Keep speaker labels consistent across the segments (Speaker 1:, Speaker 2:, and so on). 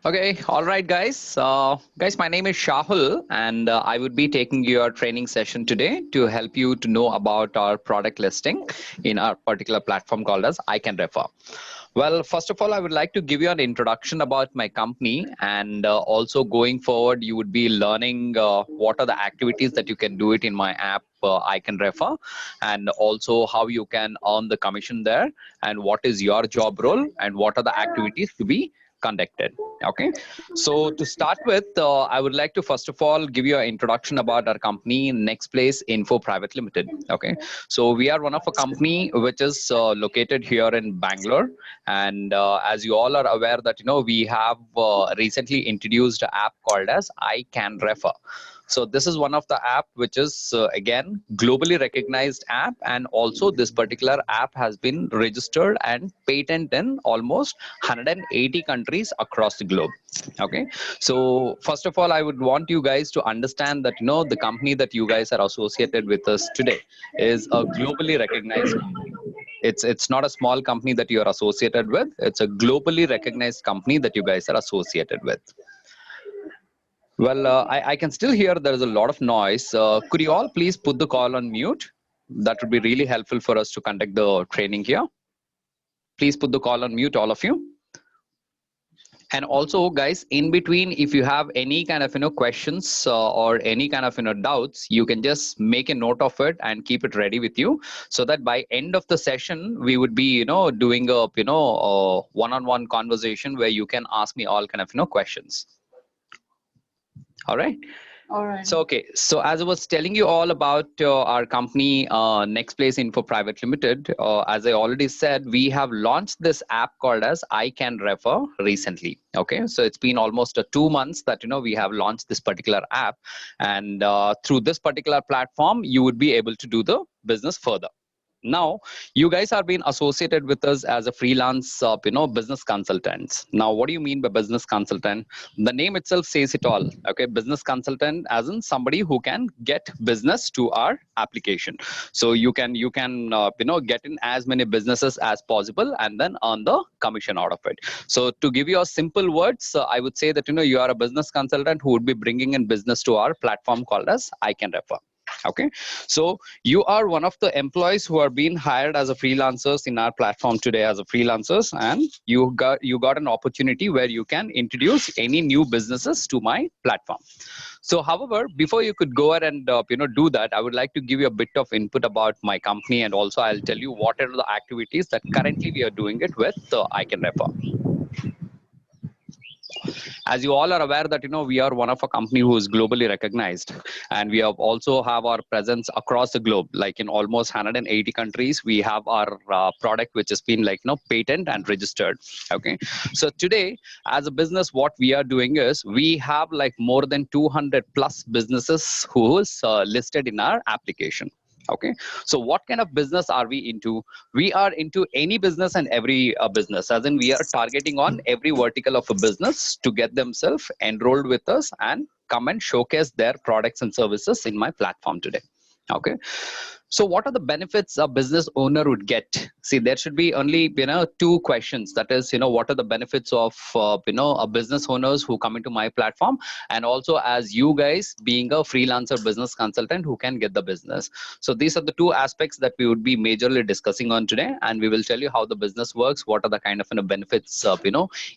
Speaker 1: Okay, all right, guys. Guys, my name is Shahul, and I would be taking your training session today to help you to know about our product listing in our particular platform called as I Can Refer. Well, first of all, I would like to give you an introduction about my company, and also going forward, you would be learning what are the activities that you can do it in my app. I Can Refer, and also how you can earn the commission there, and what is your job role, and what are the activities to be conducted. Okay, so to start with, I would like to first of all give you an introduction about our company, Next Place Info Private Limited. Okay, so we are one of a company which is located here in Bangalore, and as you all are aware that we have recently introduced an app called as I Can Refer. So this is one of the app which is again globally recognized app, and also this particular app has been registered and patented in almost 180 countries across the globe. Okay, so first of all, I would want you guys to understand that the company that you guys are associated with us today is a globally recognized company. It's not a small company that you are associated with. It's a globally recognized company that you guys are associated with. Well, I can still hear there is a lot of noise. Could you all please put the call on mute? That would be really helpful for us to conduct the training here. Please put the call on mute, all of you. And also, guys, in between, if you have any kind of questions or any kind of doubts, you can just make a note of it and keep it ready with you, so that by end of the session we would be doing a one-on-one conversation where you can ask me all kind of questions. All right.
Speaker 2: All right.
Speaker 1: So, okay. So as I was telling you all about our company, Next Place Info Private Limited, as I already said, we have launched this app called as I Can Refer recently. Okay. So it's been almost 2 months that, we have launched this particular app, and through this particular platform, you would be able to do the business further. Now, you guys are being associated with us as a freelance, business consultants. Now, what do you mean by business consultant? The name itself says it all. Okay, business consultant, as in somebody who can get business to our application. So you can get in as many businesses as possible and then earn the commission out of it. So to give you a simple words, I would say that you are a business consultant who would be bringing in business to our platform called as I Can Refer. Okay, so you are one of the employees who are being hired as a freelancers in our platform today as a freelancers, and you got an opportunity where you can introduce any new businesses to my platform. So however, before you could go ahead and do that, I would like to give you a bit of input about my company, and also I'll tell you what are the activities that currently we are doing it with I Can Refer. As you all are aware that we are one of a company who is globally recognized, and we have also have our presence across the globe, like in almost 180 countries. We have our product which has been patent and registered. Okay, so today as a business, what we are doing is we have like more than 200 plus businesses who is listed in our application. Okay, so what kind of business are we into? We are into any business and every business, as in we are targeting on every vertical of a business to get themselves enrolled with us and come and showcase their products and services in my platform today. Okay, so what are the benefits a business owner would get? See, there should be only two questions. That is, what are the benefits of a business owners who come into my platform, and also as you guys being a freelancer business consultant who can get the business. So these are the two aspects that we would be majorly discussing on today, and we will tell you how the business works, what are the kind of benefits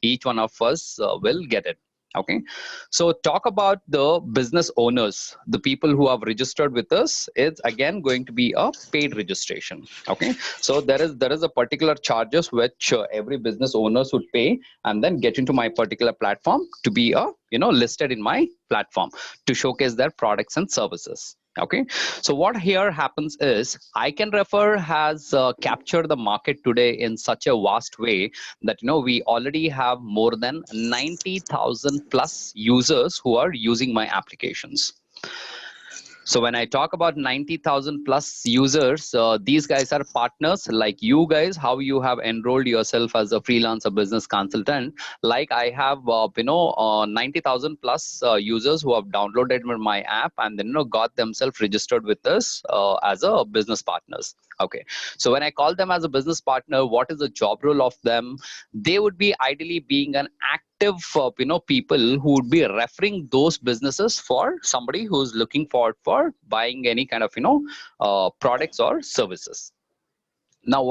Speaker 1: each one of us will get it. Okay, so talk about the business owners, the people who have registered with us. It's again going to be a paid registration. Okay, so there is a particular charges which every business owners would pay, and then get into my particular platform to be a listed in my platform to showcase their products and services. Okay, so what here happens is I Can Refer has captured the market today in such a vast way that we already have more than 90,000 plus users who are using my applications. So when I talk about 90,000 plus users, these guys are partners like you guys, how you have enrolled yourself as a freelancer business consultant. Like I have, 90,000 plus users who have downloaded my app and then got themselves registered with us as a business partners. Okay, so when I call them as a business partner, what is the job role of them? They would be ideally being an active, people who would be referring those businesses for somebody who's looking forward for buying any kind of, products or services. Now,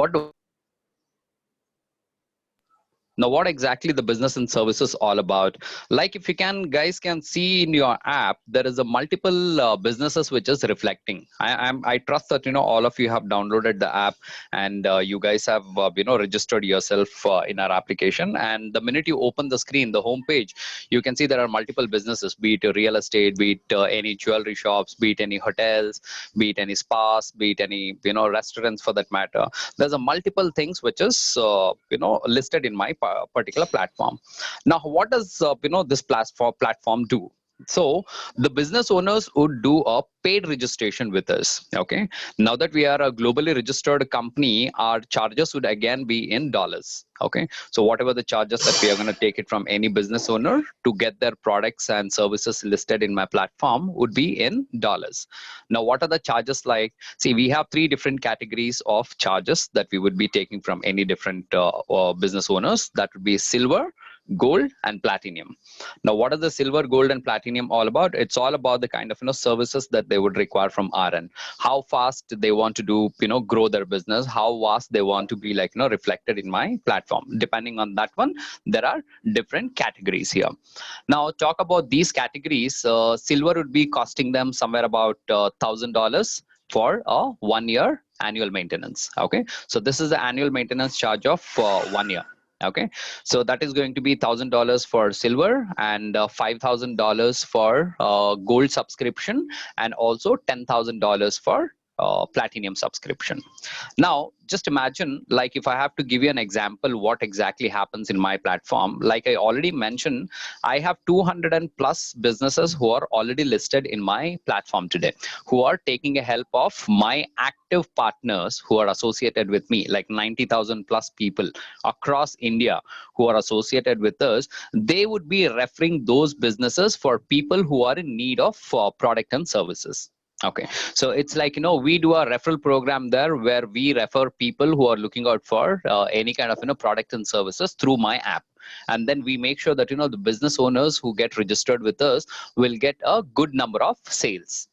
Speaker 1: what exactly the business and services all about? Like, if you guys can see in your app, there is a multiple businesses which is reflecting. I trust that all of you have downloaded the app, and you guys have registered yourself in our application. And the minute you open the screen, the home page, you can see there are multiple businesses, be it real estate, be it any jewelry shops, be it any hotels, be it any spas, be it any restaurants for that matter. There's a multiple things which is listed in my particular platform. Now, what does this platform do? So the business owners would do a paid registration with us. Okay, now that we are a globally registered company, our charges would again be in dollars. Okay, so whatever the charges that we are going to take it from any business owner to get their products and services listed in my platform would be in dollars. Now, what are the charges like? See, we have three different categories of charges that we would be taking from any different business owners. That would be silver, gold, and platinum. Now, what are the silver, gold, and platinum all about? It's all about the kind of services that they would require from our end. How fast they want to do grow their business, how vast they want to be reflected in my platform. Depending on that one, there are different categories here. Now, talk about these categories. Silver would be costing them somewhere about $1,000 for a 1 year annual maintenance. Okay, so this is the annual maintenance charge of 1 year. Okay, so that is going to be $1,000 for silver, and $5,000 for gold subscription, and also $10,000 for platinum subscription. Now, just imagine, like, if I have to give you an example, what exactly happens in my platform. Like I already mentioned, I have 200 and plus businesses who are already listed in my platform today, who are taking a help of my active partners who are associated with me, like 90,000 plus people across India who are associated with us. They would be referring those businesses for people who are in need of product and services. Okay, so it's like we do a referral program there where we refer people who are looking out for any kind of product and services through my app, and then we make sure that the business owners who get registered with us will get a good number of sales.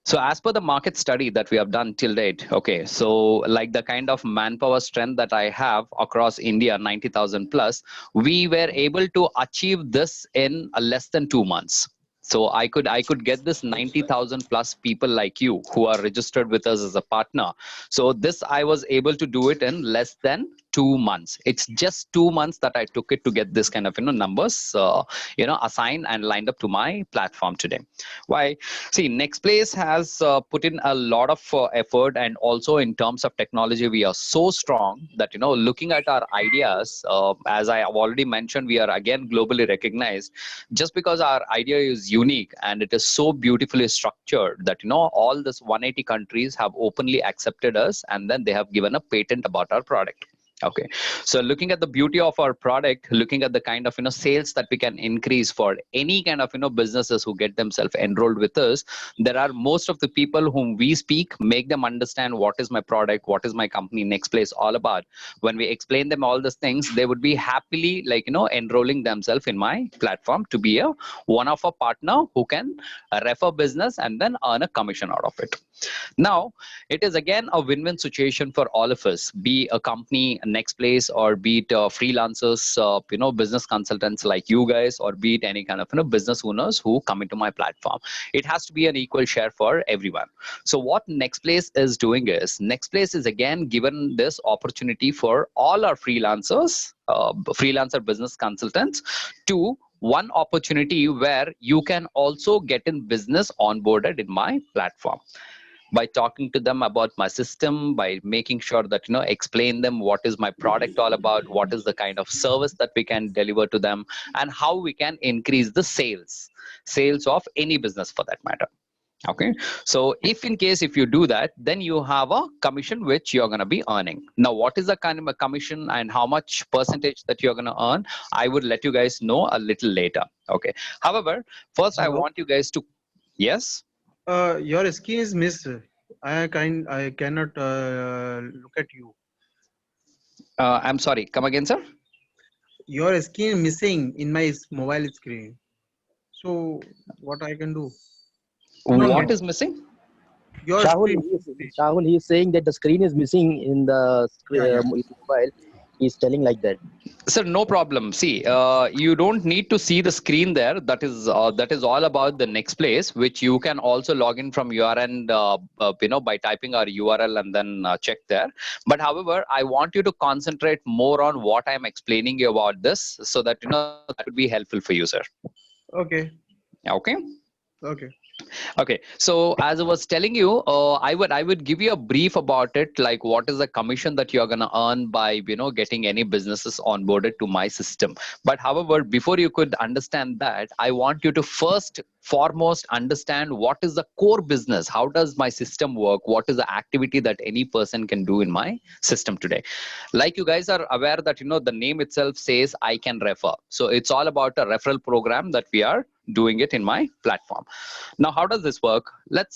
Speaker 1: So as per the market study that we have done till date, okay, so like the kind of manpower strength that I have across India, 90,000 plus, we were able to achieve this in less than 2 months. So I could get this 90,000 plus people like you who are registered with us as a partner. So this I was able to do it in less than 2 months. It's just 2 months that I took it to get this kind of numbers assigned and lined up to my platform today. Why? See, Nextplace has put in a lot of effort, and also in terms of technology, we are so strong that looking at our ideas, as I have already mentioned, we are again globally recognized just because our idea is unique and it is so beautifully structured that all this 180 countries have openly accepted us, and then they have given a patent about our product. Okay, so looking at the beauty of our product, looking at the kind of sales that we can increase for any kind of businesses who get themselves enrolled with us, there are most of the people whom we speak, make them understand what is my product, what is my company Nextplace all about. When we explain them all these things, they would be happily enrolling themselves in my platform to be a one of a partner who can refer business and then earn a commission out of it. Now, it is again a win-win situation for all of us, be a company, Nextplace, or be it freelancers, business consultants like you guys, or be it any kind of business owners who come into my platform. It has to be an equal share for everyone. So what Nextplace is doing is, Nextplace is again given this opportunity for all our freelancers, freelancer business consultants, to one opportunity where you can also get in business onboarded in my platform by talking to them about my system, by making sure that explain them what is my product all about, what is the kind of service that we can deliver to them, and how we can increase the sales of any business for that matter. Okay, so if you do that, then you have a commission which you're going to be earning. Now, what is the kind of a commission and how much percentage that you're going to earn, I would let you guys know a little later. Okay, however, first I
Speaker 2: Hello.
Speaker 1: want you guys to, yes.
Speaker 2: Your screen is missed. I cannot look at you.
Speaker 1: I'm sorry, come again, sir.
Speaker 2: Your screen missing in my mobile screen. So what I can do? No,
Speaker 1: What
Speaker 2: no.
Speaker 1: is missing?
Speaker 2: Your
Speaker 3: Shahul,
Speaker 2: screen.
Speaker 3: Shahul, he is saying that the screen is missing in the
Speaker 2: Yeah, yeah.
Speaker 3: mobile. He's telling like that.
Speaker 1: Sir, no problem. See, you don't need to see the screen there. That is all about the next place, which you can also log in from your end, by typing our URL and then check there. But however, I want you to concentrate more on what I'm explaining you about this, so that that would be helpful for you, sir.
Speaker 2: Okay.
Speaker 1: Okay.
Speaker 2: Okay.
Speaker 1: Okay, so as I was telling you, I would give you a brief about it, like what is the commission that you're gonna earn by getting any businesses onboarded to my system. But however, before you could understand that, I want you to first foremost understand what is the core business. How does my system work? What is the activity that any person can do in my system today? Like you guys are aware that the name itself says I can refer. So it's all about a referral program that we are doing it in my platform. Now how does this work? Let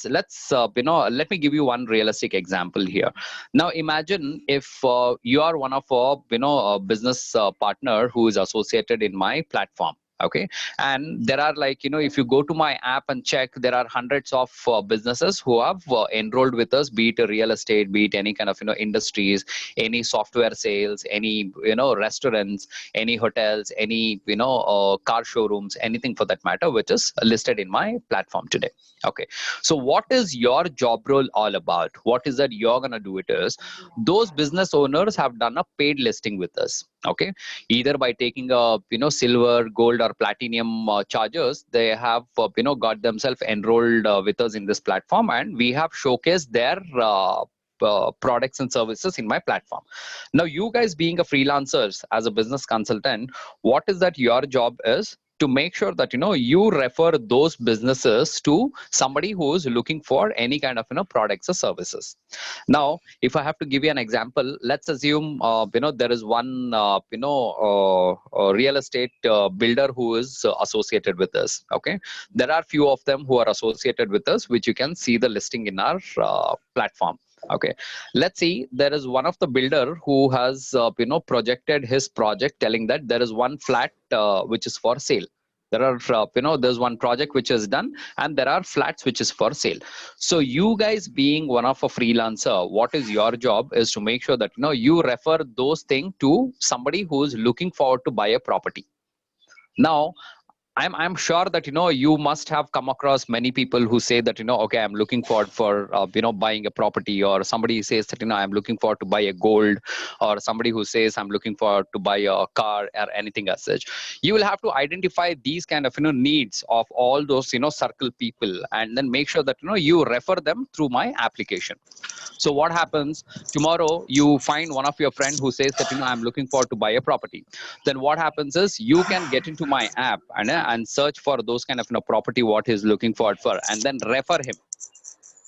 Speaker 1: me give you one realistic example here. Now imagine if you are one of a business partner who is associated in my platform. Okay, and there are, like, if you go to my app and check, there are hundreds of businesses who have enrolled with us, be it a real estate, be it any kind of industries, any software sales, any restaurants, any hotels, any car showrooms, anything for that matter, which is listed in my platform today. Okay, so what is your job role all about? What is that you're gonna do? It is, those business owners have done a paid listing with us. Okay, either by taking a silver, gold, or platinum charges, they have got themselves enrolled with us in this platform, and we have showcased their products and services in my platform. Now you guys being a freelancers, as a business consultant, what is that your job is? To make sure that you refer those businesses to somebody who is looking for any kind of products or services. Now if I have to give you an example, let's assume there is one real estate builder who is associated with us. Okay, there are few of them who are associated with us, which you can see the listing in our platform. Okay, let's see, there is one of the builder who has projected his project, telling that there is one flat which is for sale. There are there's one project which is done, and there are flats which is for sale. So you guys being one of a freelancer, what is your job is to make sure that you refer those things to somebody who is looking forward to buy a property. Now I'm sure that you must have come across many people who say that okay, I'm looking forward for buying a property, or somebody says that I'm looking forward to buy a gold, or somebody who says I'm looking forward to buy a car or anything as such. You will have to identify these kind of needs of all those circle people, and then make sure that you refer them through my application. So what happens, tomorrow you find one of your friend who says that I'm looking forward to buy a property. Then what happens is you can get into my app and search for those kind of property what he's looking forward for, and then refer him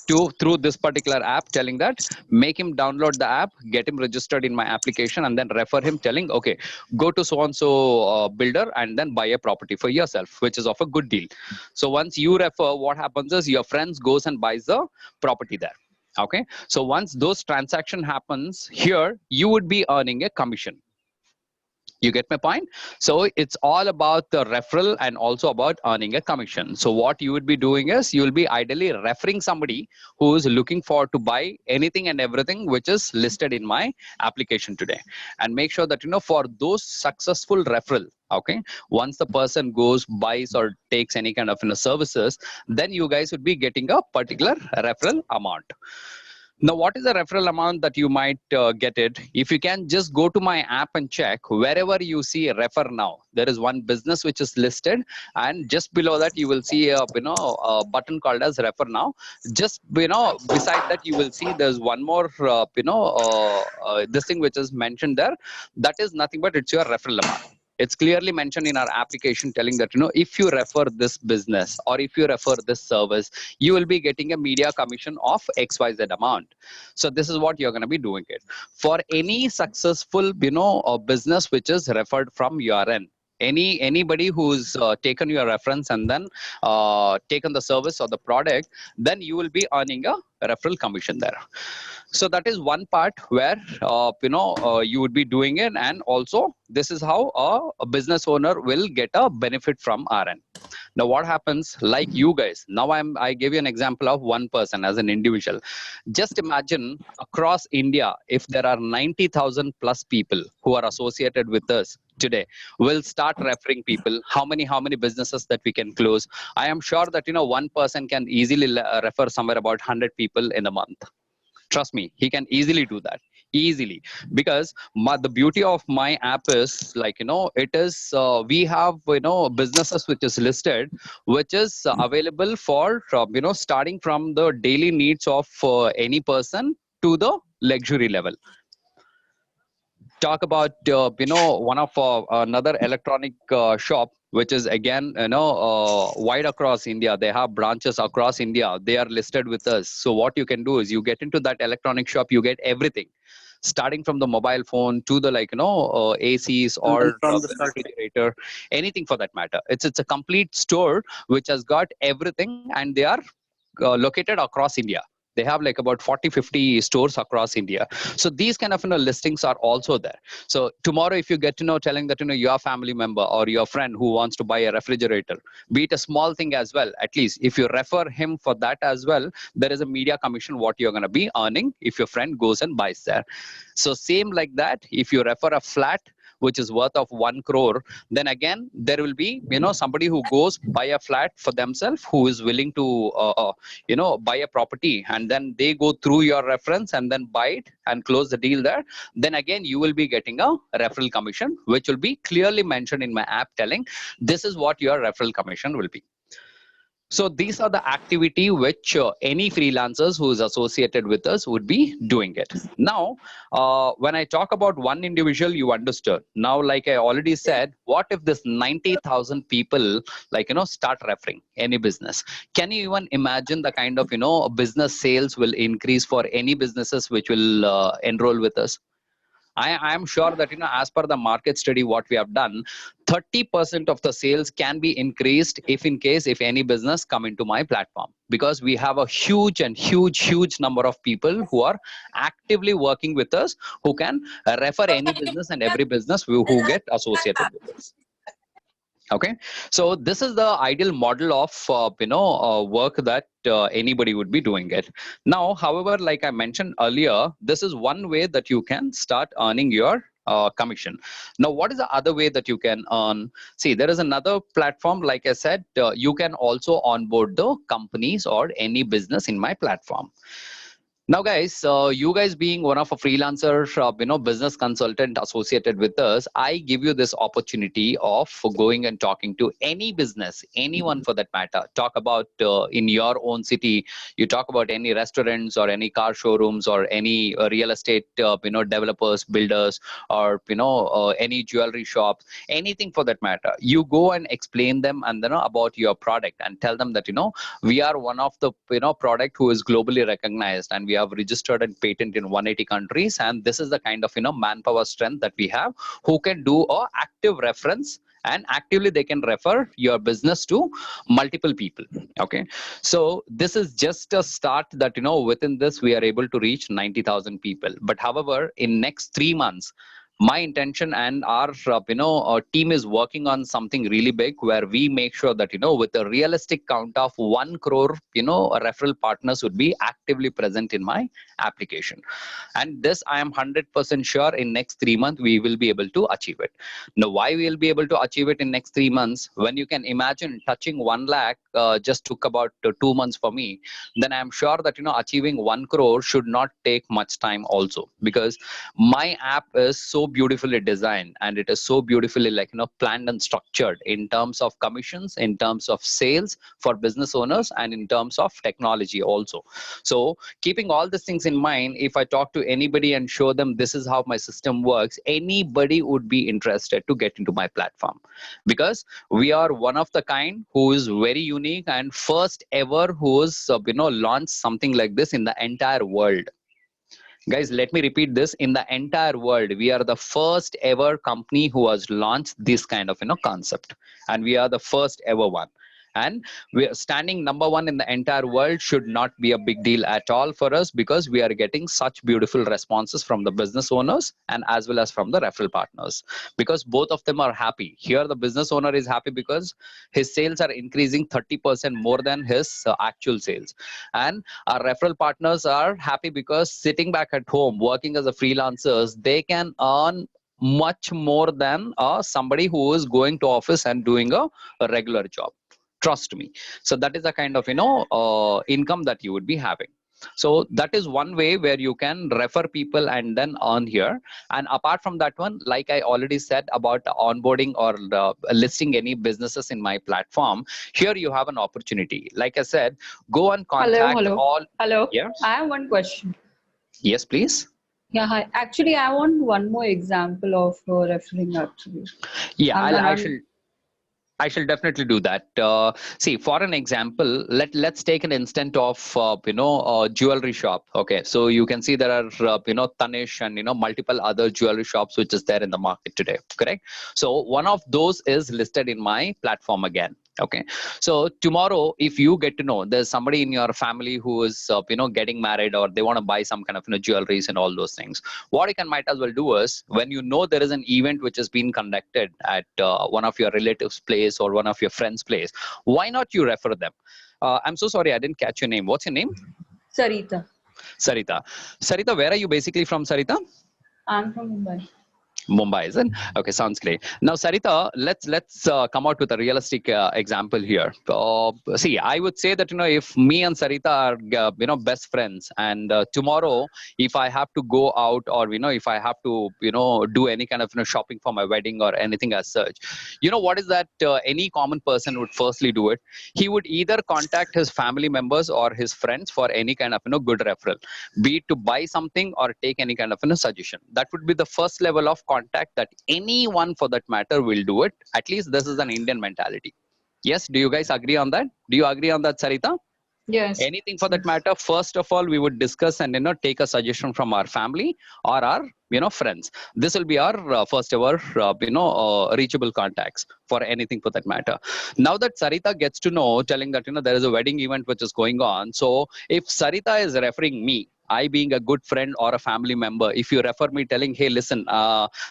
Speaker 1: to through this particular app, telling that make him download the app, get him registered in my application, and then refer him telling, okay, go to so and so builder and then buy a property for yourself, which is of a good deal. So once you refer, what happens is your friends goes and buys the property there. Okay, so once those transaction happens here, you would be earning a commission. You get my point? So it's all about the referral and also about earning a commission. So what you would be doing is you will be ideally referring somebody who is looking for to buy anything and everything which is listed in my application today, and make sure that for those successful referral, okay, once the person goes, buys, or takes any kind of services, then you guys would be getting a particular referral amount. Now, what is the referral amount that you might get it? If you can just go to my app and check, wherever you see refer now, there is one business which is listed, and just below that you will see a button called as refer now. Just beside that you will see there's one more this thing which is mentioned there. That is nothing but it's your referral amount. It's clearly mentioned in our application, telling that if you refer this business or if you refer this service, you will be getting a media commission of XYZ amount. So this is what you're going to be doing it for any successful business which is referred from your end. Anybody who's taken your reference and then taken the service or the product, then you will be earning a referral commission there. So that is one part where you would be doing it, and also this is how a business owner will get a benefit from our end. Now what happens, like you guys, now I give you an example of one person as an individual. Just imagine across India, if there are 90,000 plus people who are associated with us today, we'll start referring people. How many businesses that we can close? I am sure that one person can easily refer somewhere about 100 people in a month. Trust me, he can easily do that, easily. Because the beauty of my app is, like, it is we have businesses which is listed, which is available for starting from the daily needs of any person to the luxury level. Talk about one of another electronic shop, which is again wide across India. They have branches across India. They are listed with us. So what you can do is, you get into that electronic shop, you get everything, starting from the mobile phone to the ACs
Speaker 2: Right
Speaker 1: or
Speaker 2: from the
Speaker 1: the
Speaker 2: start.
Speaker 1: refrigerator, anything for that matter. It's a complete store which has got everything, and they are located across India. They have like about 40-50 stores across India. So these kind of listings are also there. So tomorrow, if you get to know, telling that your family member or your friend who wants to buy a refrigerator, be it a small thing as well, at least if you refer him for that as well, there is a media commission what you're going to be earning if your friend goes and buys there. So same like that, if you refer a flat which is worth of 1 crore, then again there will be somebody who goes buy a flat for themselves, who is willing to buy a property, and then they go through your reference and then buy it and close the deal there. Then again you will be getting a referral commission, which will be clearly mentioned in my app, telling this is what your referral commission will be. So these are the activity which any freelancers who is associated with us would be doing it. Now, when I talk about one individual, you understood. Now, like I already said, what if this 90,000 people, start referring any business? Can you even imagine the kind of, business sales will increase for any businesses which will enroll with us? I am sure that, as per the market study, what we have done, 30% of the sales can be increased if any business come into my platform, because we have a huge number of people who are actively working with us, who can refer any business and every business who get associated with us. Okay, so this is the ideal model of work that anybody would be doing it. Now, however, like I mentioned earlier, this is one way that you can start earning your commission. Now, what is the other way that you can earn? See, there is another platform. Like I said, you can also onboard the companies or any business in my platform. Now, guys, you guys being one of a freelancer, business consultant associated with us, I give you this opportunity of going and talking to any business, anyone for that matter. Talk about in your own city. You talk about any restaurants or any car showrooms or any real estate, developers, builders, or any jewelry shops, anything for that matter. You go and explain them and about your product and tell them that we are one of the product who is globally recognized, and we have registered and patent in 180 countries, and this is the kind of manpower strength that we have, who can do a active reference, and actively they can refer your business to multiple people. Okay, so this is just a start that within this we are able to reach 90,000 people. But however, in next 3 months, my intention and our our team is working on something really big, where we make sure that with a realistic count of 1 crore referral partners would be actively present in my application. And this, I am 100% sure in next 3 months we will be able to achieve it. Now, why we will be able to achieve it in next 3 months? When you can imagine touching 1 lakh just took about 2 months for me, then I am sure that achieving 1 crore should not take much time also, because my app is so beautifully designed, and it is so beautifully planned and structured in terms of commissions, in terms of sales for business owners, and in terms of technology also. So keeping all these things in mind, if I talk to anybody and show them this is how my system works, anybody would be interested to get into my platform, because we are one of the kind who is very unique and first ever who's launched something like this in the entire world. Guys, let me repeat this. In the entire world, we are the first ever company who has launched this kind of concept, and we are the first ever one. And we are standing number one in the entire world should not be a big deal at all for us, because we are getting such beautiful responses from the business owners and as well as from the referral partners, because both of them are happy. Here the business owner is happy because his sales are increasing 30% more than his actual sales, and our referral partners are happy because sitting back at home working as a freelancers, they can earn much more than somebody who is going to office and doing a regular job. Trust me. So that is the kind of income that you would be having. So that is one way where you can refer people and then earn here. And apart from that one, like I already said about onboarding or listing any businesses in my platform, here you have an opportunity. Like I said, go and contact all.
Speaker 4: Hello.
Speaker 1: Yes.
Speaker 4: I have one question.
Speaker 1: Yes, please.
Speaker 4: Yeah, hi. Actually, I want one more example of referring actually.
Speaker 1: Yeah,
Speaker 4: I'm
Speaker 1: I shall definitely do that. See, for an example, let's take an instant of jewelry shop. Okay, so you can see there are Tanishq and multiple other jewelry shops which is there in the market today. Correct. So one of those is listed in my platform again. Okay, so tomorrow if you get to know there's somebody in your family who is getting married, or they want to buy some kind of jewelries and all those things, what you can might as well do is, when you know there is an event which is being conducted at one of your relatives place or one of your friends place, why not you refer them? I'm so sorry, I didn't catch your name. What's your name?
Speaker 4: Sarita.
Speaker 1: Sarita, where are you basically from, Sarita?
Speaker 4: I'm from Mumbai.
Speaker 1: Mumbai, is it? Okay, sounds great. Now, Sarita, let's come out with a realistic example here. See, I would say that if me and Sarita are best friends, and tomorrow if I have to go out, or if I have to do any kind of shopping for my wedding or anything as such, what is that? Any common person would firstly do it. He would either contact his family members or his friends for any kind of good referral, be it to buy something or take any kind of suggestion. That would be the first level of contact that anyone for that matter will do it. At least this is an Indian mentality. Yes, do you guys agree on that? Do you agree on that, Sarita?
Speaker 4: Yes.
Speaker 1: Anything for that matter, first of all we would discuss and take a suggestion from our family or our friends. This will be our first ever reachable contacts for anything for that matter. Now that Sarita gets to know, telling that there is a wedding event which is going on, so if Sarita is referring me, I being a good friend or a family member, if you refer me telling, hey, listen,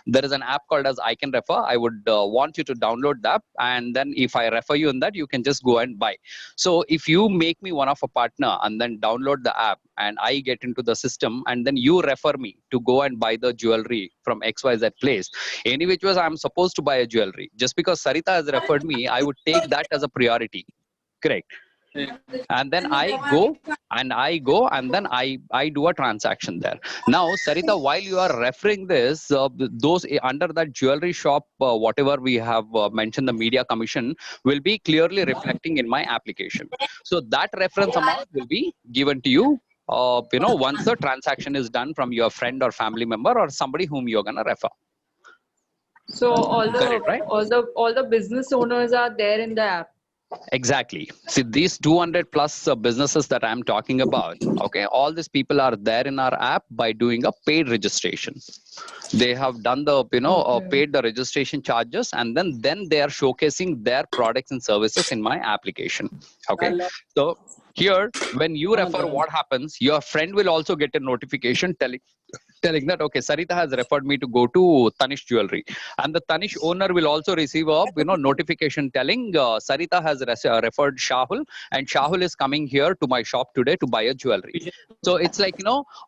Speaker 1: there is an app called as I Can Refer, I would want you to download the app, and then if I refer you in that, you can just go and buy. So if you make me one of a partner and then download the app, and I get into the system, and then you refer me to go and buy the jewelry from XYZ place, any which was I'm supposed to buy a jewelry. Just because Sarita has referred me, I would take that as a priority. Correct. And then I go and then I do a transaction there. Now, Sarita, while you are referring this, those under that jewelry shop, whatever we have mentioned, the media commission will be clearly reflecting in my application. So that reference amount will be given to you once the transaction is done from your friend or family member or somebody whom you're gonna refer.
Speaker 4: So
Speaker 1: Correct, right?
Speaker 4: all the business owners are there in the app.
Speaker 1: Exactly. See, these 200 plus businesses that I'm talking about, okay, all these people are there in our app by doing a paid registration. They have done the, paid the registration charges, and then they are showcasing their products and services in my application. Okay. So here, when you refer, what happens, your friend will also get a notification telling that, okay, Sarita has referred me to go to Tanishq Jewelry, and the Tanishq owner will also receive a notification telling Sarita has referred Shahul, and Shahul is coming here to my shop today to buy a jewelry. So it's like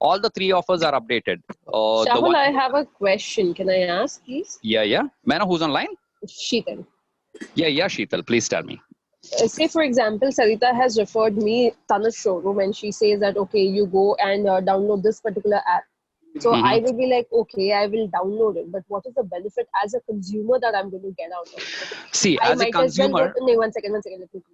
Speaker 1: all the three offers are updated.
Speaker 5: Shahul, I have a question. Can I ask, please?
Speaker 1: Yeah. May I know who's online?
Speaker 5: Sheetal.
Speaker 1: Yeah, Sheetal, please tell me.
Speaker 5: Say, for example, Sarita has referred me Tanishq showroom, and she says that, okay, you go and download this particular app. So I will be like, okay, I will download it. But what is the benefit as a consumer that I'm going to get out of it?
Speaker 1: See,
Speaker 5: I
Speaker 1: as a consumer...
Speaker 5: one second, let me complete.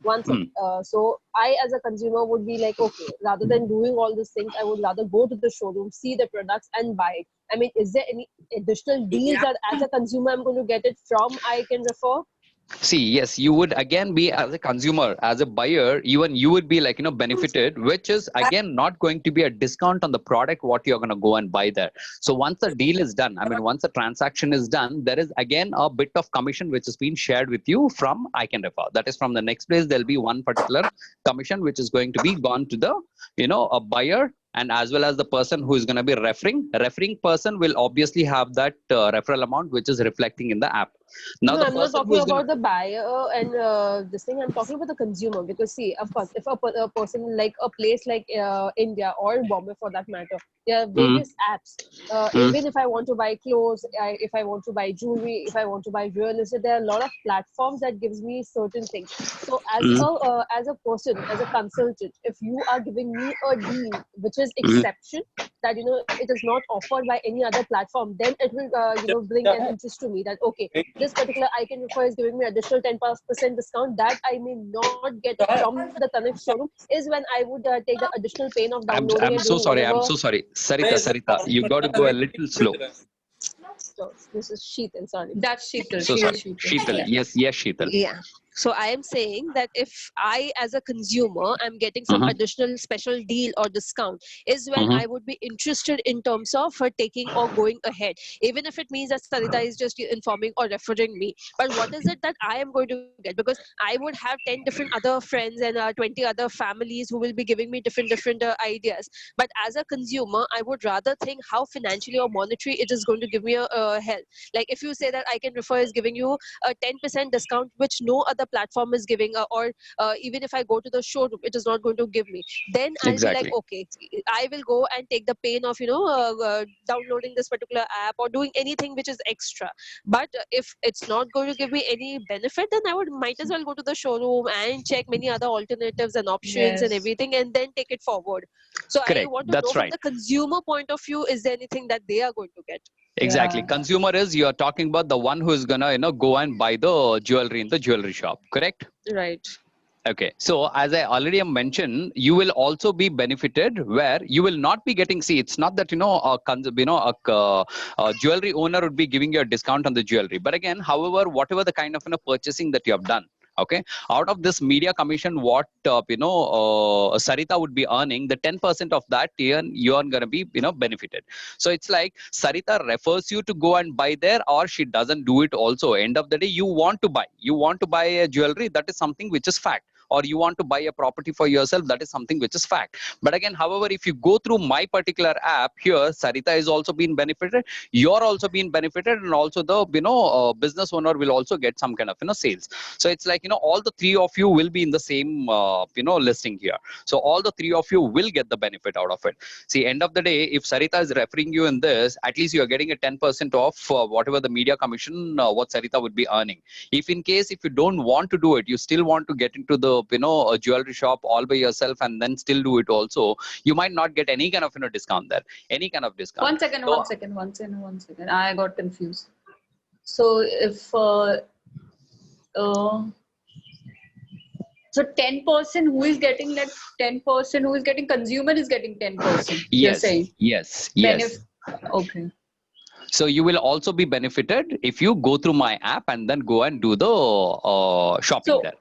Speaker 5: One second. So I, as a consumer, would be like, okay, rather than doing all these things, I would rather go to the showroom, see the products, and buy it. I mean, is there any additional deals that as a consumer I'm going to get it from I Can Refer?
Speaker 1: See, yes, you would again be as a consumer, as a buyer, even you would be like, benefited, which is again not going to be a discount on the product what you're going to go and buy there. So once the deal is done, I mean, once the transaction is done, there is again a bit of commission which is being shared with you from I Can Refer. That is from the next place, there'll be one particular commission which is going to be gone to the, a buyer, and as well as the person who is going to be referring person will obviously have that referral amount which is reflecting in the app. Now
Speaker 5: No,
Speaker 1: the
Speaker 5: I'm not
Speaker 1: person who
Speaker 5: talking
Speaker 1: is going
Speaker 5: about
Speaker 1: to
Speaker 5: the buyer and this thing. I'm talking about the consumer because see, of course, if a person like a place like India or Bombay for that matter, there are various apps. Even if I want to buy clothes, if I want to buy jewelry, if I want to buy real estate, there are a lot of platforms that gives me certain things. So as a person, as a consultant, if you are giving me a deal which is exception, that it is not offered by any other platform, then it will bring an interest to me that okay, this particular I Can Refer is giving me additional 10% discount that I may not get from the Tanishq showroom is when I would take the additional pain of downloading
Speaker 1: I'm
Speaker 5: and
Speaker 1: so
Speaker 5: doing
Speaker 1: sorry. I'm
Speaker 5: whatever.
Speaker 1: so sorry. Sarita, you got to go a little slow.
Speaker 5: So this is Sheetal, sorry.
Speaker 4: That's Sheetal.
Speaker 1: So
Speaker 4: She is
Speaker 1: sorry.
Speaker 4: Sheetal.
Speaker 1: Sheetal.
Speaker 4: Yeah.
Speaker 1: Yes, Sheetal.
Speaker 5: Yeah. So I am saying that if I, as a consumer, am getting some additional special deal or discount, is when I would be interested in terms of taking or going ahead, even if it means that Sarita is just informing or referring me. But what is it that I am going to get? Because I would have 10 different other friends and 20 other families who will be giving me different ideas. But as a consumer, I would rather think how financially or monetary it is going to give me a help. Like if you say that I Can Refer is giving you a 10% discount which no other platform is giving, or even if I go to the showroom it is not going to give me, then I'll be like
Speaker 1: Exactly.
Speaker 5: okay, I will go and take the pain of downloading this particular app or doing anything which is extra. But if it's not going to give me any benefit, then I would might as well go to the showroom and check many other alternatives and options and
Speaker 4: Yes.
Speaker 5: everything and then take it forward. So I
Speaker 1: Correct.
Speaker 5: want to know
Speaker 1: That's
Speaker 5: from
Speaker 1: right.
Speaker 5: the consumer point of view, is there anything that they are going to get?
Speaker 1: Exactly.
Speaker 4: Yeah.
Speaker 1: Consumer is you're talking about the one who is gonna, go and buy the jewelry in the jewelry shop. Correct?
Speaker 5: Right.
Speaker 1: Okay, so as I already mentioned, you will also be benefited where you will not be getting. See, it's not that a jewelry owner would be giving you a discount on the jewelry. But again, however, whatever the kind of purchasing that you have done, okay, out of this media commission, what Sarita would be earning, the 10% of that you are gonna be benefited. So it's like Sarita refers you to go and buy there, or she doesn't do it also. End of the day, you want to buy a jewelry, that is something which is fact, or you want to buy a property for yourself, that is something which is fact. But again, however, if you go through my particular app here, Sarita is also being benefited, you're also being benefited, and also the business owner will also get some kind of sales. So it's like all the three of you will be in the same listing here. So all the three of you will get the benefit out of it. See, end of the day, if Sarita is referring you in this, at least you are getting a 10% off whatever the media commission what Sarita would be earning. If in case if you don't want to do it, you still want to get into the a jewelry shop all by yourself and then still do it also, you might not get any kind of discount there, any kind of discount.
Speaker 4: One second,
Speaker 1: So,
Speaker 4: one second. I got confused. So if uh, so 10% who is getting that 10% who is getting consumer is getting 10%. You're
Speaker 1: yes,
Speaker 4: saying
Speaker 1: yes,
Speaker 4: benefit.
Speaker 1: yes.
Speaker 4: Okay.
Speaker 1: So you will also be benefited if you go through my app and then go and do the shopping
Speaker 4: So
Speaker 1: there.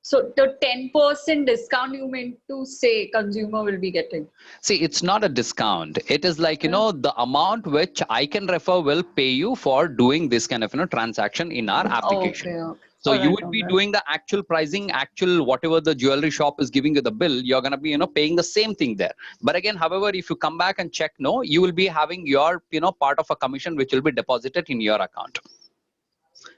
Speaker 4: so the 10% discount you meant to say consumer will be getting.
Speaker 1: See, it's not a discount. It is like, the amount which I Can Refer will pay you for doing this kind of, transaction in our application.
Speaker 4: Okay, okay.
Speaker 1: So
Speaker 4: All
Speaker 1: you
Speaker 4: right,
Speaker 1: would
Speaker 4: all
Speaker 1: be
Speaker 4: right.
Speaker 1: doing the actual pricing, actual whatever the jewelry shop is giving you the bill, you're going to be, paying the same thing there. But again, however, if you come back and check, no, you will be having your, part of a commission which will be deposited in your account.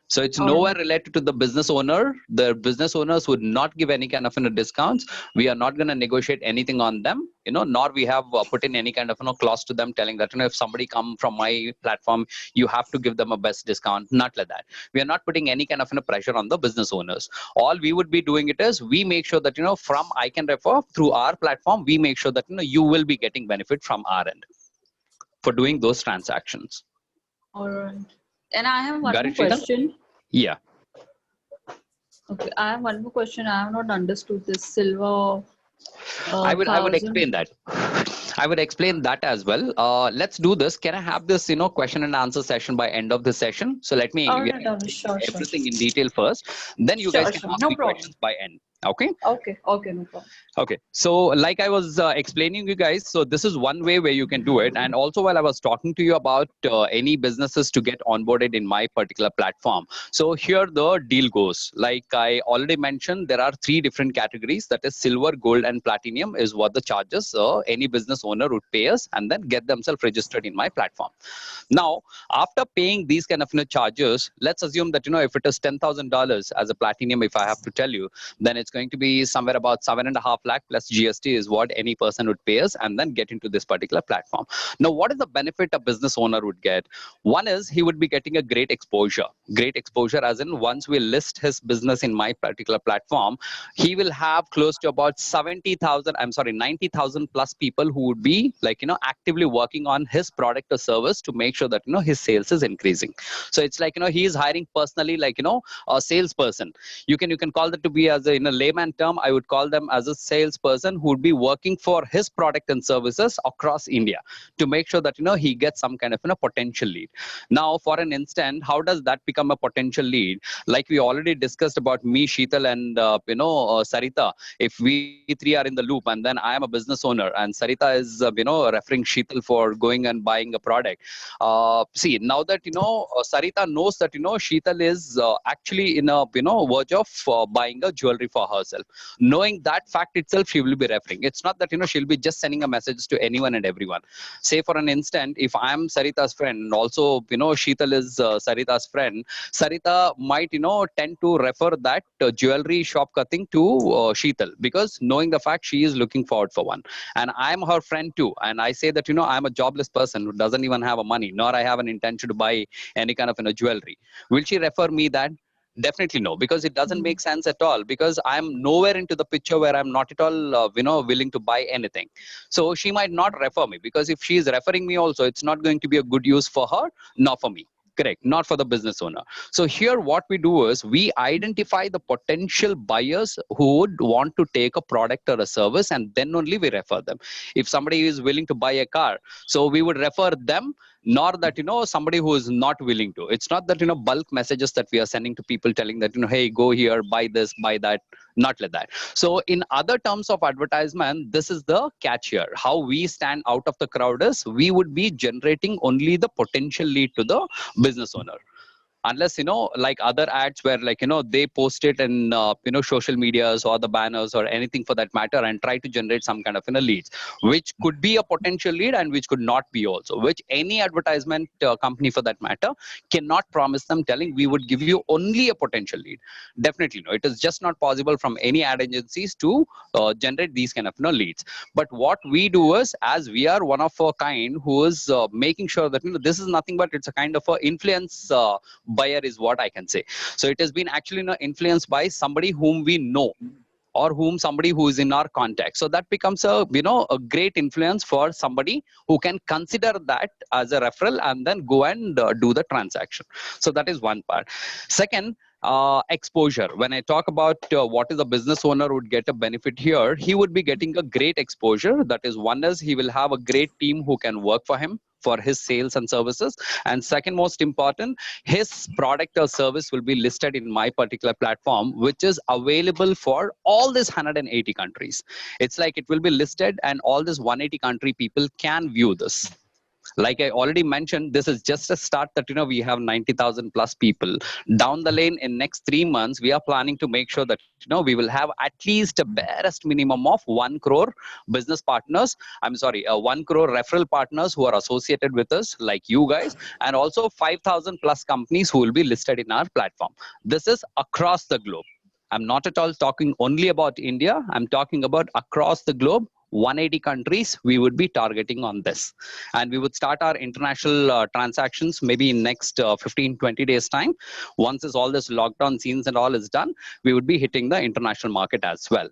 Speaker 1: So it's
Speaker 4: All
Speaker 1: nowhere
Speaker 4: right.
Speaker 1: related to the business owner. The business owners would not give any kind of discounts. We are not going to negotiate anything on them, nor we have put in any kind of clause to them telling that if somebody come from my platform, you have to give them a best discount. Not like that. We are not putting any kind of pressure on the business owners. All we would be doing it is we make sure that from I Can Refer through our platform, we make sure that you will be getting benefit from our end for doing those transactions.
Speaker 4: All right. And I have one
Speaker 1: Got
Speaker 4: more
Speaker 1: it, Sheetal?
Speaker 4: question.
Speaker 1: Yeah.
Speaker 4: Okay, I have one more question. I have not understood this silver
Speaker 1: I would
Speaker 4: 1,000.
Speaker 1: explain that. I would explain that as well. Let's do this. Can I have this, question and answer session by end of the session? So let me
Speaker 4: All right, Anush.
Speaker 1: explain
Speaker 4: Sure, sure.
Speaker 1: everything in detail first. Then you guys
Speaker 4: Sure,
Speaker 1: can
Speaker 4: sure.
Speaker 1: ask
Speaker 4: No
Speaker 1: me
Speaker 4: problem.
Speaker 1: questions by end. Okay.
Speaker 4: Okay, okay, no problem.
Speaker 1: Okay, so like I was explaining you guys, so this is one way where you can do it. And also while I was talking to you about any businesses to get onboarded in my particular platform. So here the deal goes. Like I already mentioned, there are 3 different categories. That is silver, gold, and platinum is what the charges any business owner would pay us and then get themselves registered in my platform. Now, after paying these kind of charges, let's assume that if it is $10,000 as a platinum, if I have to tell you, then it's going to be somewhere about 7.5 lakh plus GST is what any person would pay us and then get into this particular platform. Now, what is the benefit a business owner would get? One is he would be getting a great exposure. Great exposure as in once we list his business in my particular platform, he will have close to about 90,000 plus people who would be actively working on his product or service to make sure that his sales is increasing. So it's like he is hiring personally a salesperson. You can call that to be as in a layman term, I would call them as a salesperson who would be working for his product and services across India to make sure that he gets some kind of potential lead. Now for an instant, how does that become a potential lead? Like we already discussed about me, Sheetal, and Sarita. If we 3 are in the loop and then I am a business owner and Sarita is referring Sheetal for going and buying a product, see now that Sarita knows that Sheetal is actually in a verge of buying a jewelry for herself. Knowing that fact itself, she will be referring. It's not that she'll be just sending a message to anyone and everyone. Say for an instant, if I'm Sarita's friend and also Sheetal is Sarita's friend, Sarita might tend to refer that jewelry shop cutting to Sheetal, because knowing the fact she is looking forward for one, and I'm her friend too, and I say that I'm a jobless person who doesn't even have a money, nor I have an intention to buy any kind of jewelry. Will she refer me that? Definitely no, because it doesn't make sense at all, because I'm nowhere into the picture where I'm not at all willing to buy anything. So she might not refer me, because if she is referring me also, it's not going to be a good use for her, nor for me. Correct, not for the business owner. So here what we do is we identify the potential buyers who would want to take a product or a service, and then only we refer them. If somebody is willing to buy a car, so we would refer them, nor that somebody who is not willing to. It's not that bulk messages that we are sending to people telling that hey, go here, buy this, buy that, not like that. So in other terms of advertisement, this is the catch here. How we stand out of the crowd is we would be generating only the potential lead to the business owner. Unless like other ads where they post it in social medias or the banners or anything for that matter and try to generate some kind of leads, which could be a potential lead and which could not be also, which any advertisement company for that matter cannot promise them, telling we would give you only a potential lead. Definitely no, it is just not possible from any ad agencies to generate these kind of leads. But what we do is, as we are one of a kind who is making sure that this is nothing but it's a kind of a influence buyer is what I can say. So it has been actually influenced by somebody whom we know, or whom somebody who is in our contact. So that becomes a a great influence for somebody who can consider that as a referral and then go and do the transaction. So that is one part. Second, exposure. When I talk about what is a business owner would get a benefit here, he would be getting a great exposure. That is, one is he will have a great team who can work for him for his sales and services, and second most important, his product or service will be listed in my particular platform, which is available for all these 180 countries. It's like it will be listed and all this 180 country people can view this. Like I already mentioned, this is just a start that we have 90,000 plus people. Down the lane in next 3 months, we are planning to make sure that we will have at least a barest minimum of 1 crore business partners. 1 crore referral partners who are associated with us, like you guys, and also 5,000 plus companies who will be listed in our platform. This is across the globe. I'm not at all talking only about India. I'm talking about across the globe. 180 countries we would be targeting on this, and we would start our international transactions maybe in next 15-20 days time. Once all this lockdown scenes and all is done, we would be hitting the international market as well.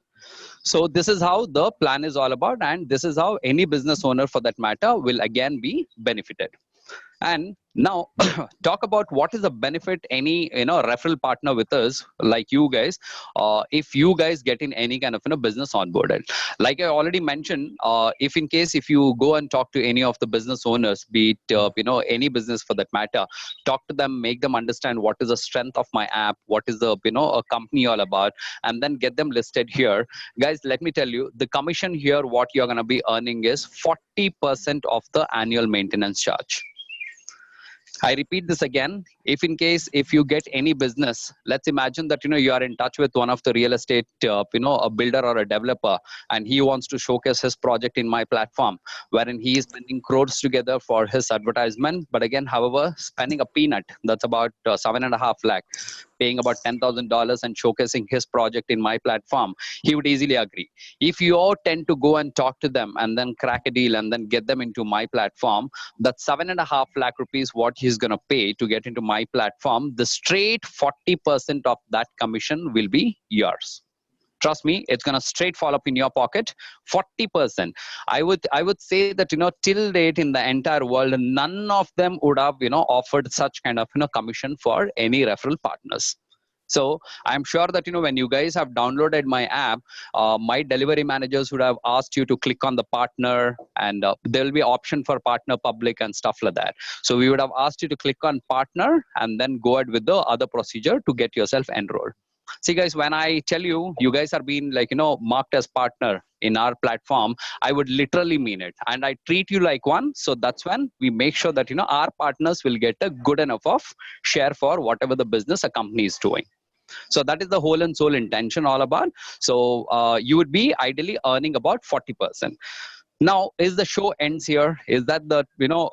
Speaker 1: So this is how the plan is all about, and this is how any business owner for that matter will again be benefited. And now talk about what is the benefit any referral partner with us like you guys, if you guys get in any kind of business onboarded. Like I already mentioned, if in case if you go and talk to any of the business owners, be it any business for that matter, talk to them, make them understand what is the strength of my app, what is the a company all about, and then get them listed here. Guys, let me tell you, the commission here what you're going to be earning is 40% of the annual maintenance charge. I repeat this again. If in case if you get any business, let's imagine that you are in touch with one of the real estate a builder or a developer, and he wants to showcase his project in my platform, wherein he is spending crores together for his advertisement. But again, however, spending a peanut, that's about 7.5 lakh, paying about $10,000 and showcasing his project in my platform, he would easily agree. If you all tend to go and talk to them and then crack a deal and then get them into my platform, that 7.5 lakh rupees what he's going to pay to get into my platform, the straight 40% of that commission will be yours. Trust me, it's going to straight fall up in your pocket. 40%. I would say that till date in the entire world, none of them would have offered such kind of commission for any referral partners. So I'm sure that when you guys have downloaded my app, my delivery managers would have asked you to click on the partner, and there will be option for partner public and stuff like that. So we would have asked you to click on partner and then go ahead with the other procedure to get yourself enrolled. See guys, when I tell you, you guys are being marked as partner in our platform, I would literally mean it. And I treat you like one. So that's when we make sure that, our partners will get a good enough of share for whatever the business a company is doing. So that is the whole and soul intention all about. So you would be ideally earning about 40%. Now, is the show ends here? Is that the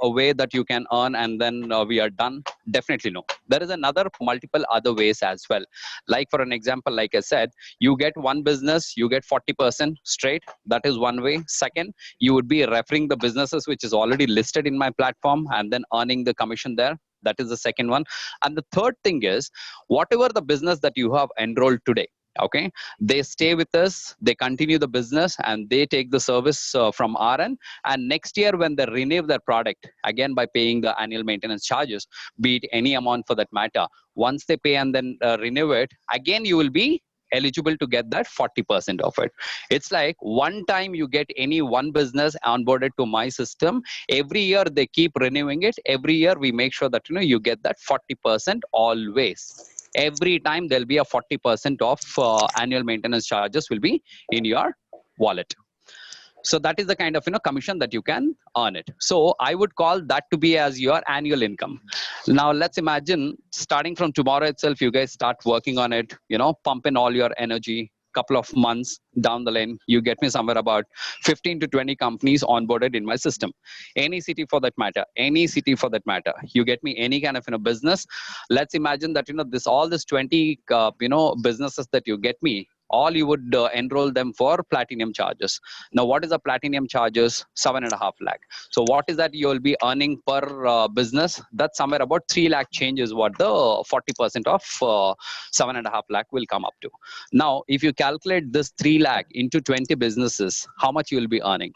Speaker 1: a way that you can earn and then we are done? Definitely no. There is another multiple other ways as well. Like for an example, like I said, you get one business, you get 40% straight. That is one way. Second, you would be referring the businesses which is already listed in my platform and then earning the commission there. That is the second one. And the third thing is, whatever the business that you have enrolled today, okay, they stay with us, they continue the business, and they take the service from our end. And next year when they renew their product, again by paying the annual maintenance charges, be it any amount for that matter, once they pay and then renew it, again you will be eligible to get that 40% of it. It's like one time you get any one business onboarded to my system, every year they keep renewing it. Every year we make sure that you get that 40% always. Every time there'll be a 40% of annual maintenance charges will be in your wallet. So that is the kind of commission that you can earn it. So I would call that to be as your annual income. Now let's imagine starting from tomorrow itself, you guys start working on it, pump in all your energy. Couple of months down the lane, you get me somewhere about 15 to 20 companies onboarded in my system. Any city for that matter, you get me any kind of business. Let's imagine that all this 20 businesses that you get me, all you would enroll them for platinum charges. Now, what is the platinum charges? 7.5 lakh. So what is that you will be earning per business? That's somewhere about 3 lakh changes what the 40% of 7.5 lakh will come up to. Now, if you calculate this 3 lakh into 20 businesses, how much you will be earning?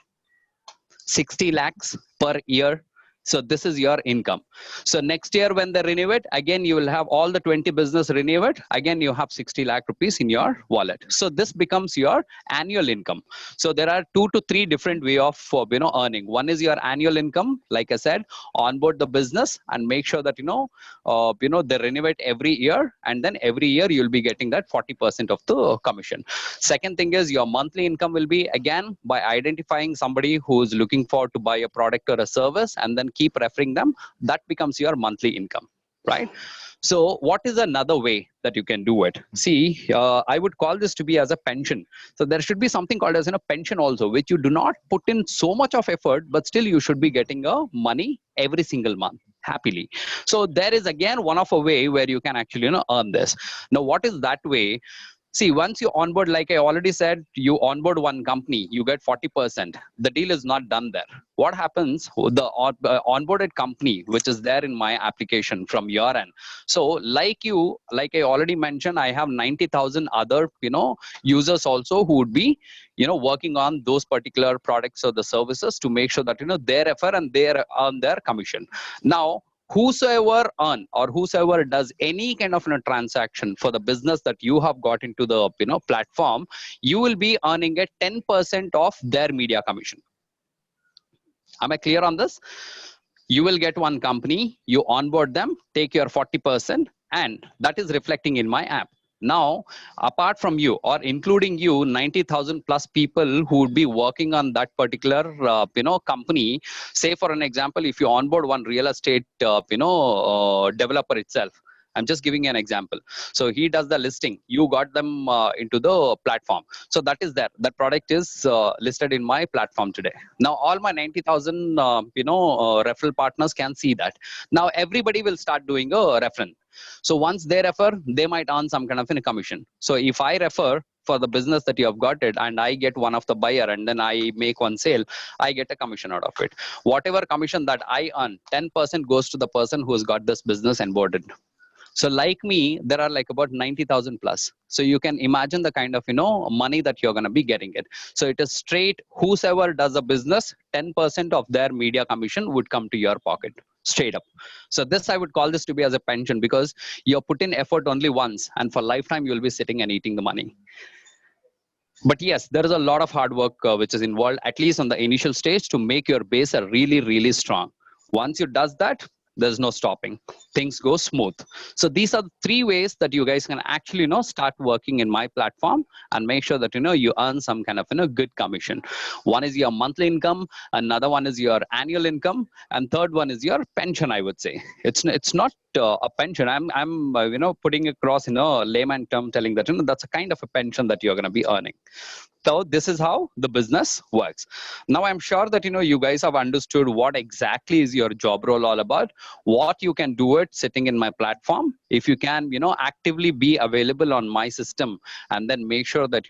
Speaker 1: 60 lakhs per year. So this is your income. So next year when they renew it, again, you will have all the 20 business renew it. Again, you have 60 lakh rupees in your wallet. So this becomes your annual income. So there are 2 to 3 different way of earning. One is your annual income. Like I said, onboard the business and make sure that they renew it every year, and then every year you'll be getting that 40% of the commission. Second thing is your monthly income will be again by identifying somebody who is looking for to buy a product or a service and then keep referring them. That becomes your monthly income, right? So what is another way that you can do it? See, I would call this to be as a pension. So there should be something called as a pension also, which you do not put in so much of effort, but still you should be getting money every single month happily. So there is again one of a way where you can actually earn this. Now, what is that way? See, once you onboard, like I already said, you onboard one company, you get 40%. The deal is not done there. What happens? The onboarded company, which is there in my application from your end. So, like you, like I already mentioned, I have 90,000 other, users also who would be, working on those particular products or the services to make sure that, they refer and they earn their commission. Now, whosoever earn or whosoever does any kind of transaction for the business that you have got into the platform, you will be earning a 10% of their media commission. Am I clear on this? You will get one company, you onboard them, take your 40%, and that is reflecting in my app. Now, apart from you or including you, 90,000 plus people who would be working on that particular, company. Say for an example, if you onboard one real estate, developer itself. I'm just giving an example. So he does the listing. You got them into the platform. So that is there. That product is listed in my platform today. Now all my 90,000, referral partners can see that. Now everybody will start doing a reference. So once they refer, they might earn some kind of a commission. So if I refer for the business that you have got it and I get one of the buyer and then I make one sale, I get a commission out of it. Whatever commission that I earn, 10% goes to the person who has got this business onboarded. So like me, there are like about 90,000 plus. So you can imagine the kind of, money that you're going to be getting it. So it is straight, whosoever does a business, 10% of their media commission would come to your pocket, straight up. So this, I would call this to be as a pension because you're put in effort only once and for lifetime, you'll be sitting and eating the money. But yes, there is a lot of hard work which is involved, at least on the initial stage, to make your base a really, really strong. Once you does that, there's no stopping. Things go smooth. So these are the 3 ways that you guys can actually, start working in my platform and make sure that, you earn some kind of, good commission. One is your monthly income. Another one is your annual income. And third one is your pension, I would say. It's not a pension. I'm putting across in a layman term, telling that, that's a kind of a pension that you're going to be earning. So this is how the business works. Now I'm sure that you guys have understood what exactly is your job role all about, what you can do it sitting in my platform. If you can actively be available on my system and then make sure that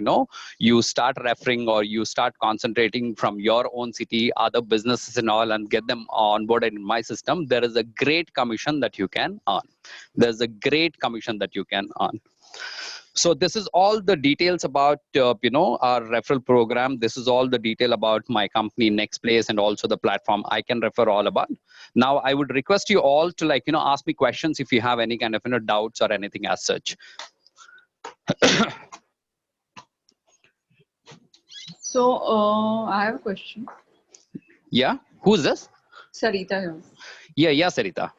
Speaker 1: you start referring or you start concentrating from your own city, other businesses and all, and get them onboarded in my system, there is a great commission that you can earn. There's a great commission that you can earn. So this is all the details about, our referral program. This is all the detail about my company, Nextplace, and also the platform I can refer all about. Now, I would request you all to ask me questions if you have any kind of, doubts or anything as such.
Speaker 4: So, I have a question.
Speaker 1: Yeah, who's this?
Speaker 4: Sarita here.
Speaker 1: Yeah, Sarita.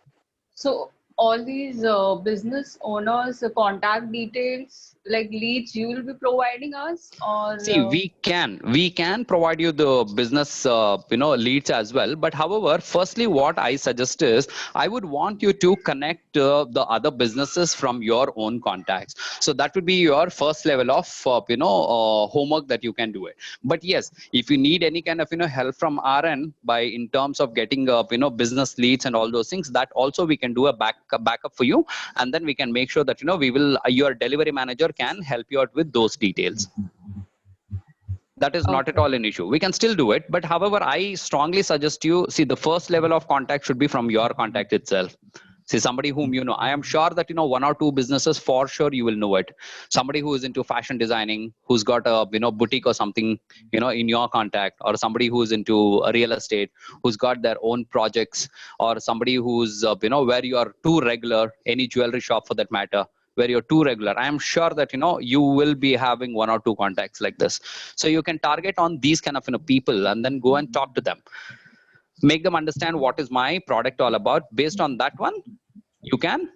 Speaker 4: So, all these business owners' contact details, like leads, you will be providing us, or
Speaker 1: see, we can provide you the business leads as well. But however, firstly, what I suggest is I would want you to connect the other businesses from your own contacts. So that would be your first level of homework that you can do it. But yes, if you need any kind of help from our end by in terms of getting business leads and all those things, that also we can do a backup for you, and then we can make sure that we will your delivery manager can help you out with those details. That is not at all an issue. We can still do it, but however, I strongly suggest you see the first level of contact should be from your contact itself. See, somebody whom I am sure that 1 or 2 businesses for sure you will know it. Somebody who is into fashion designing, who's got a boutique or something in your contact, or somebody who's into real estate, who's got their own projects, or somebody who's where you are too regular, any jewelry shop for that matter, where you're too regular. I am sure that you will be having 1 or 2 contacts like this. So you can target on these kind of people and then go and talk to them. Make them understand what is my product all about. Based on that one, you can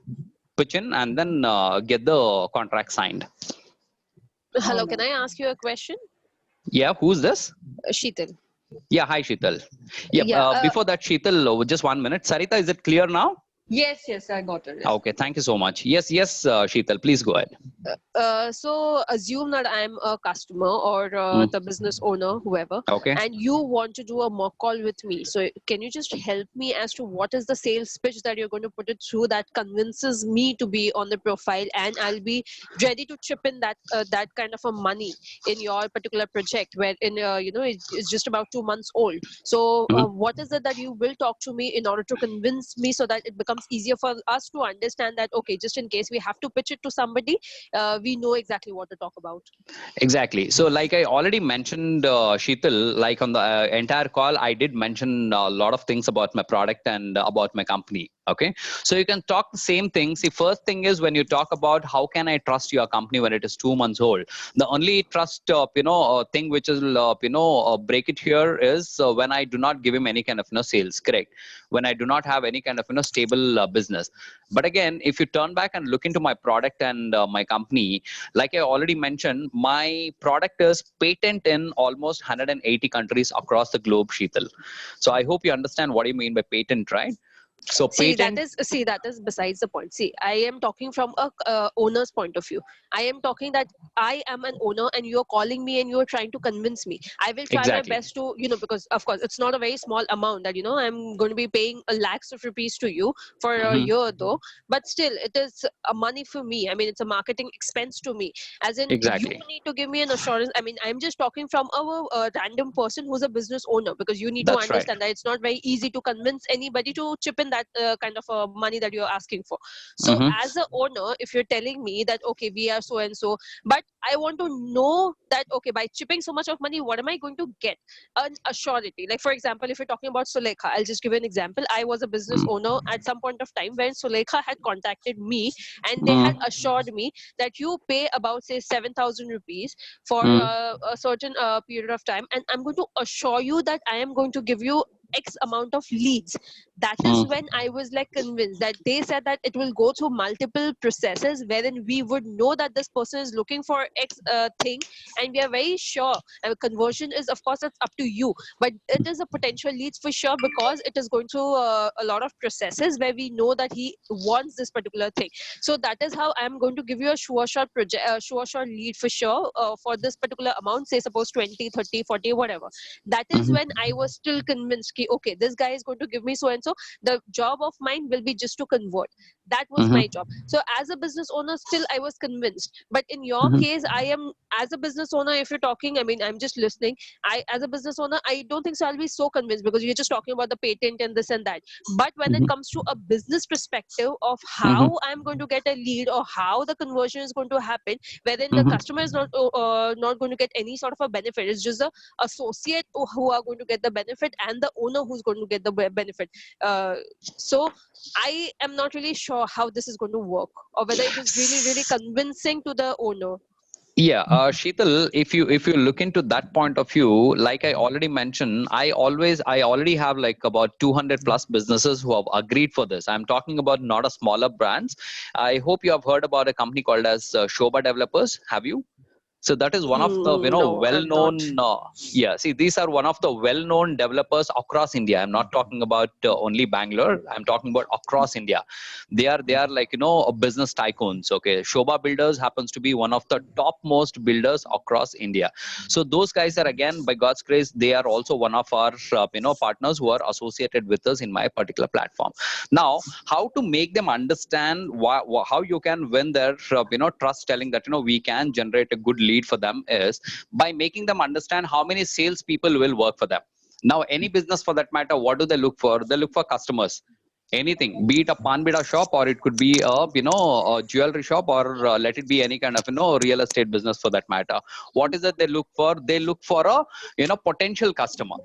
Speaker 1: pitch in and then get the contract signed.
Speaker 5: Hello, can I ask you a question?
Speaker 1: Yeah, who's this?
Speaker 5: Sheetal.
Speaker 1: Yeah, hi Sheetal. Yeah, before that, Sheetal, just 1 minute. Sarita, is it clear now?
Speaker 4: Yes, I got it. Yes.
Speaker 1: Okay, thank you so much. Yes, Sheetal, please go ahead.
Speaker 5: So assume that I'm a customer or
Speaker 1: Mm.
Speaker 5: the business owner, whoever,
Speaker 1: Okay.
Speaker 5: and you want to do a mock call with me. So can you just help me as to what is the sales pitch that you're going to put it through that convinces me to be on the profile, and I'll be ready to chip in that kind of a money in your particular project, wherein it's just about 2 months old. So
Speaker 1: Mhm.
Speaker 5: what is it that you will talk to me in order to convince me so that it becomes easier for us to understand that, okay, just in case we have to pitch it to somebody, we know exactly what to talk about.
Speaker 1: Exactly. So, like I already mentioned, Sheetal, like on the entire call, I did mention a lot of things about my product and about my company. Okay. So you can talk the same thing. See, first thing is when you talk about how can I trust your company when it is 2 months old, the only trust, thing which is, break it here is when I do not give him any kind of, sales, correct? When I do not have any kind of, stable business. But again, if you turn back and look into my product and my company, like I already mentioned, my product is patent in almost 180 countries across the globe, Sheetal. So I hope you understand what you mean by patent, right? So patent.
Speaker 5: That is besides the point. See, I am talking from a owner's point of view. I am talking that I am an owner and you're calling me and you're trying to convince me. I will try my
Speaker 1: Exactly.
Speaker 5: best to, because of course it's not a very small amount that, I'm going to be paying lakhs of rupees to you for a
Speaker 1: Hmm.
Speaker 5: year though, but still it is a money for me. I mean, it's a marketing expense to me, as in you
Speaker 1: Exactly.
Speaker 5: need to give me an assurance. I mean, I'm just talking from a random person who's a business owner, because you need to
Speaker 1: That's right.
Speaker 5: understand that it's not very easy to convince anybody to chip in that kind of money that you're asking for. So
Speaker 1: Hmm.
Speaker 5: as a owner, if you're telling me that, okay, we are so and so, but I want to know that, okay, by chipping so much of money, what am I going to get? An assurity. Like, for example, if you're talking about Sulekha, I'll just give you an example. I was a business owner at some point of time when Sulekha had contacted me, and they had assured me that you pay about, say, 7,000 rupees for a certain period of time, and I'm going to assure you that I am going to give you X amount of leads. That is when I was like convinced, that they said that it will go through multiple processes wherein we would know that this person is looking for X thing, and we are very sure. And conversion is, of course, it's up to you, but it is a potential leads for sure, because it is going through a lot of processes where we know that he wants this particular thing. So that is how I'm going to give you a sure shot project, sure shot lead for sure, for this particular amount, say suppose 20, 30, 40, whatever. That is
Speaker 1: Hmm.
Speaker 5: when I was still convinced ki, okay, this guy is going to give me so and so. The job of mine will be just to convert. That was
Speaker 1: Hmm.
Speaker 5: my job. So as a business owner, still I was convinced. But in your
Speaker 1: Hmm.
Speaker 5: case, I am, as a business owner, if you're talking, I mean, I'm just listening. I, as a business owner, I don't think so I'll be so convinced, because you're just talking about the patent and this and that. But when it comes to a business perspective of
Speaker 1: Hmm.
Speaker 5: how I'm going to get a lead, or how the conversion is going to happen, wherein the
Speaker 1: Hmm.
Speaker 5: customer is not going to get any sort of a benefit, it's just the associate who are going to get the benefit, and the owner who's going to get the benefit. So I am not really sure how this is going to work, or whether it is really, really convincing to the owner.
Speaker 1: Yeah, Sheetal, if you look into that point of view, like I already mentioned, I already have like about 200 plus businesses who have agreed for this. I'm talking about not a smaller brands. I hope you have heard about a company called as Shoba Developers. Have you? So that is one of the
Speaker 5: No, I'm not.
Speaker 1: well-known. Yeah, see, these are one of the well-known developers across India. I'm not talking about only Bangalore. I'm talking about across India. They are like business tycoons. Okay, Shobha Builders happens to be one of the topmost builders across India. So those guys are, again, by God's grace, they are also one of our partners who are associated with us in my particular platform. Now, how to make them understand how you can win their trust, telling that we can generate a good lead for them, is by making them understand how many sales people will work for them. Now, any business for that matter, what do they look for? They look for customers. Anything, be it a pan bida shop, or it could be a jewelry shop, or let it be any kind of real estate business for that matter. What is it they look for? They look for a potential customer.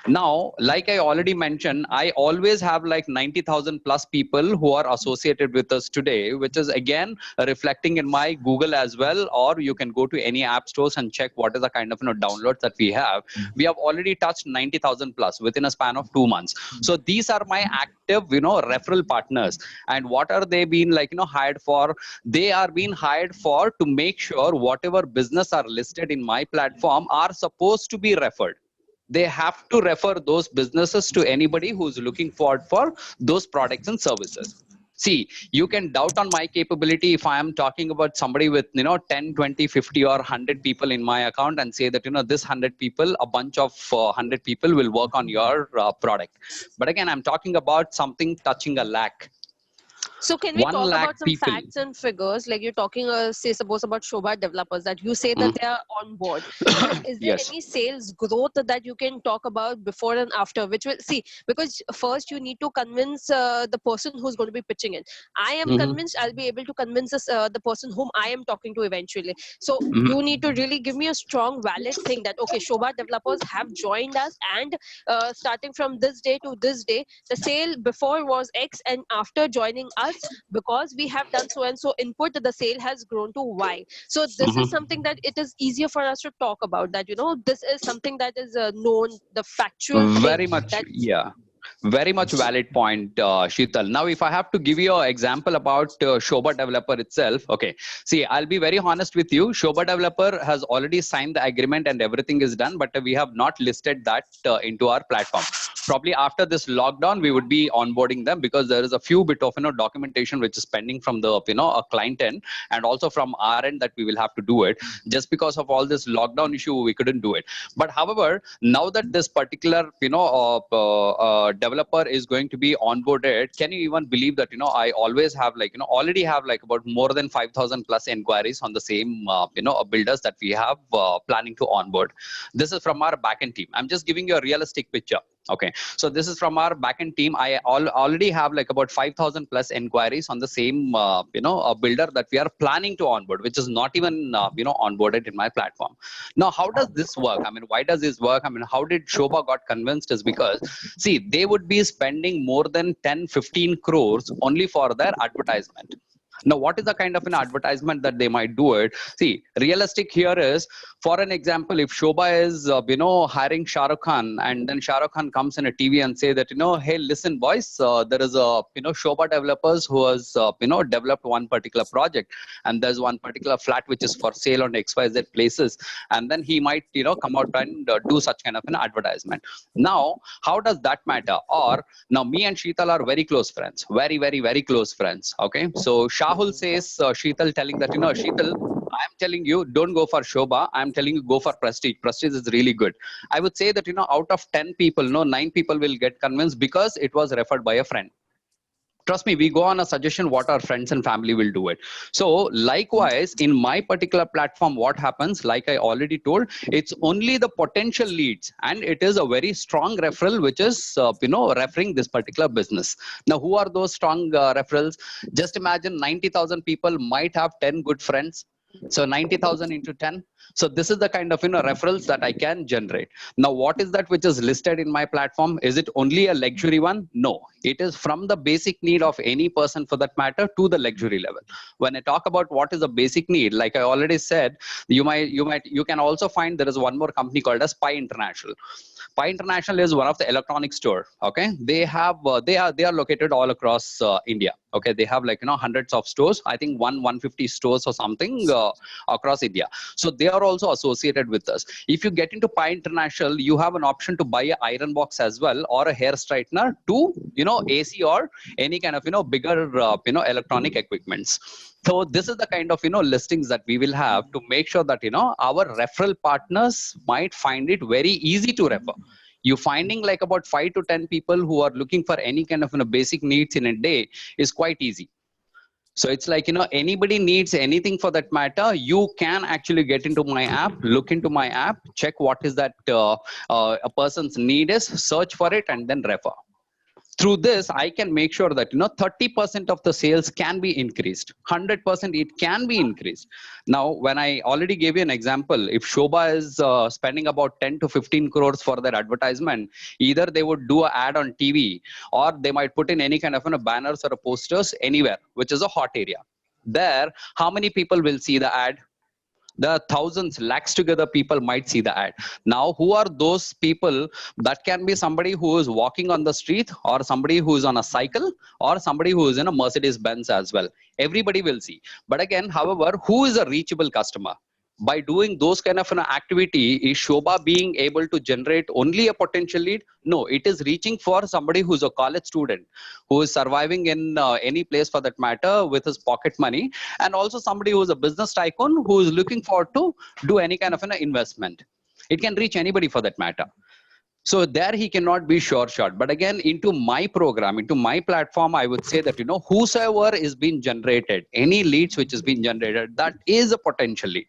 Speaker 1: Now, like I already mentioned, I always have like 90,000 plus people who are associated with us today, which is again reflecting in my Google as well, or you can go to any app stores and check what is the kind of downloads that we have. We have already touched 90,000 plus within a span of 2 months. So these are my active referral partners. And what are they being like hired for? They are being hired for to make sure whatever business are listed in my platform are supposed to be referred. they have to refer those businesses to anybody who's looking forward for those products and services. See, you can doubt on my capability if I am talking about somebody with 10, 20, 50 or 100 people in my account and say that this 100 people, a bunch of 100 people will work on your product. But again, I'm talking about something touching a lakh.
Speaker 5: So can we
Speaker 1: 1
Speaker 5: talk
Speaker 1: lakh
Speaker 5: about some
Speaker 1: people.
Speaker 5: facts and figures? Like you're talking, say, suppose about Shobha developers, that you say that they are on board. But is there
Speaker 1: Yes.
Speaker 5: any sales growth that you can talk about before and after? Which will see, because first you need to convince the person who's going to be pitching in. I am convinced I'll be able to convince the person whom I am talking to eventually. So you need to really give me a strong, valid thing that okay, Shobha developers have joined us, and starting from this day to this day, the sale before was X, and after joining us, because we have done so and so input, the sale has grown to Y. So this is something that it is easier for us to talk about, that this is something that is known, the factual thing
Speaker 1: Very much,
Speaker 5: that
Speaker 1: yeah. Very much valid point, Sheetal. Now, if I have to give you an example about Shobha Developer itself, okay. See, I'll be very honest with you. Shobha Developer has already signed the agreement and everything is done, but we have not listed that into our platform. Probably after this lockdown, we would be onboarding them, because there is a few bit of documentation which is pending from the a client end, and also from our end, that we will have to do it. Just because of all this lockdown issue, we couldn't do it. But however, now that this particular developer is going to be onboarded, can you even believe that I always have already have about more than 5,000 plus inquiries on the same builders that we have planning to onboard. This is from our backend team. I'm just giving you a realistic picture. Okay, so this is from our backend team. I already have about 5,000 plus inquiries on the same a builder that we are planning to onboard, which is not even onboarded in my platform. Now, how does this work? I mean, why does this work? I mean, how did Shobha got convinced? Is because, see, they would be spending more than 10-15 crores only for their advertisement. Now, what is the kind of an advertisement that they might do it? See, realistic here is, for an example, if Shobha is, hiring Shah Rukh Khan, and then Shah Rukh Khan comes in a TV and say that, hey, listen, boys, there is a, Shobha developers who has, developed one particular project, and there's one particular flat which is for sale on XYZ places. And then he might, come out and do such kind of an advertisement. Now, how does that matter? Or now me and Sheetal are very close friends, very, very, very close friends. Okay. So Shahul says, Sheetal telling that, Sheetal, I'm telling you, don't go for Shobha. I'm telling you, go for Prestige. Prestige is really good. I would say that, out of 10 people, 9 people will get convinced because it was referred by a friend. Trust me, we go on a suggestion what our friends and family will do it. So likewise, in my particular platform, what happens, like I already told, it's only the potential leads, and it is a very strong referral, which is, referring this particular business. Now, who are those strong referrals? Just imagine 90,000 people might have 10 good friends. So 90,000 into 10. So this is the kind of referrals that I can generate. Now, what is that which is listed in my platform? Is it only a luxury one? No, it is from the basic need of any person for that matter to the luxury level. When I talk about what is a basic need, like I already said, you can also find there is one more company called as Pi International. Pi International is one of the electronic store. Okay, they have they are located all across India. Okay, they have hundreds of stores. I think 150 stores or something across India. So they are also associated with us. If you get into Pi International, you have an option to buy an iron box as well, or a hair straightener to AC or any kind of bigger electronic equipments. So this is the kind of listings that we will have to make sure that our referral partners might find it very easy to refer. You finding about 5 to 10 people who are looking for any kind of basic needs in a day is quite easy. So it's like, anybody needs anything for that matter, you can actually get into my app, look into my app, check what is that a person's need is, search for it, and then refer. Through this, I can make sure that 30% of the sales can be increased, 100% it can be increased. Now, when I already gave you an example, if Shobha is spending about 10 to 15 crores for their advertisement, either they would do an ad on TV, or they might put in any kind of banners or posters anywhere, which is a hot area. There, how many people will see the ad? The thousands, lakhs together people might see the ad. Now, who are those people? That can be somebody who is walking on the street, or somebody who is on a cycle, or somebody who is in a Mercedes Benz as well. Everybody will see. But again, however, who is a reachable customer? by doing those kind of an activity, is Shobha being able to generate only a potential lead? No, it is reaching for somebody who's a college student, who is surviving in any place for that matter with his pocket money, and also somebody who is a business tycoon who is looking forward to do any kind of an investment. It can reach anybody for that matter. So there he cannot be sure shot. But again, into my program, into my platform, I would say that, you know, whosoever is being generated, any leads which is being generated, that is a potential lead.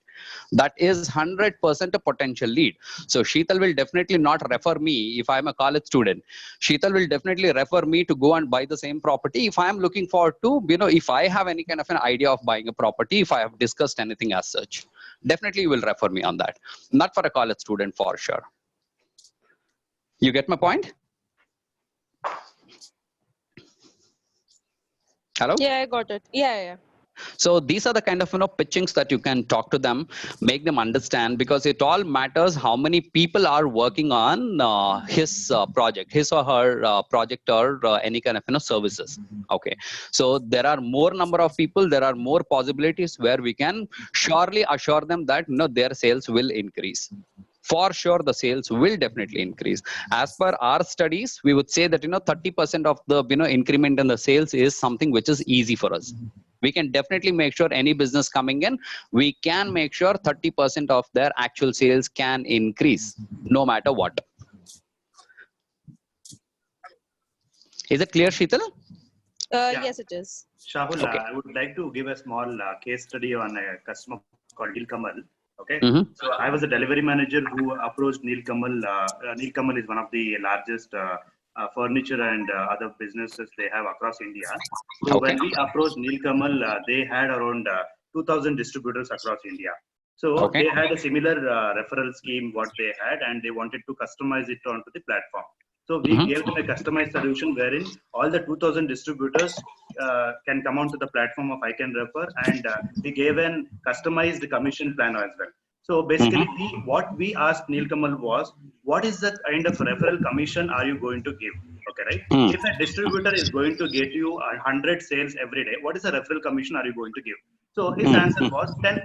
Speaker 1: That is 100% a potential lead. So Sheetal will definitely not refer me if I'm a college student. Sheetal will definitely refer me to go and buy the same property if I'm looking forward to, you know, if I have any kind of an idea of buying a property, if I have discussed anything as such. Definitely you will refer me on that. Not for a college student for sure. You get my point? Hello?
Speaker 5: Yeah, I got it. Yeah.
Speaker 1: So these are the kind of, you know, pitchings that you can talk to them, make them understand, because it all matters how many people are working on his project, his or her project, or any kind of, you know, services. Okay. So there are more number of people, there are more possibilities where we can surely assure them that, you know, their sales will increase. For sure, the sales will definitely increase. As per our studies, we would say that, you know, 30% of the, you know, increment in the sales is something which is easy for us. We can definitely make sure any business coming in, we can make sure 30% of their actual sales can increase, no matter what. Is it clear, Sheetal?
Speaker 5: Yes, it is.
Speaker 6: Shahul,
Speaker 1: Okay.
Speaker 6: I would like to give a small case study on a customer called Neil Kamal. Okay, so I was a delivery manager who approached Neil Kamal. Neil Kamal is one of the largest furniture and other businesses they have across India. So when we approached Neil Kamal, they had around 2,000 distributors across India. So they had a similar referral scheme what they had, and they wanted to customize it onto the platform. So we gave them a customized solution wherein all the 2,000 distributors can come onto the platform of I Can Refer, and we gave an customized commission plan as well. So basically, what we asked Neil Kamal was, what is the kind of referral commission are you going to give? Okay, right? If a distributor is going to get you 100 sales every day, what is the referral commission are you going to give? So his answer was 10%.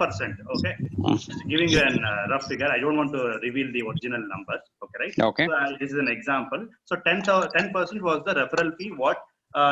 Speaker 6: Okay, just giving you a rough figure. I don't want to reveal the original numbers. Okay, right?
Speaker 1: Okay.
Speaker 6: So this is an example. So 10% was the referral fee what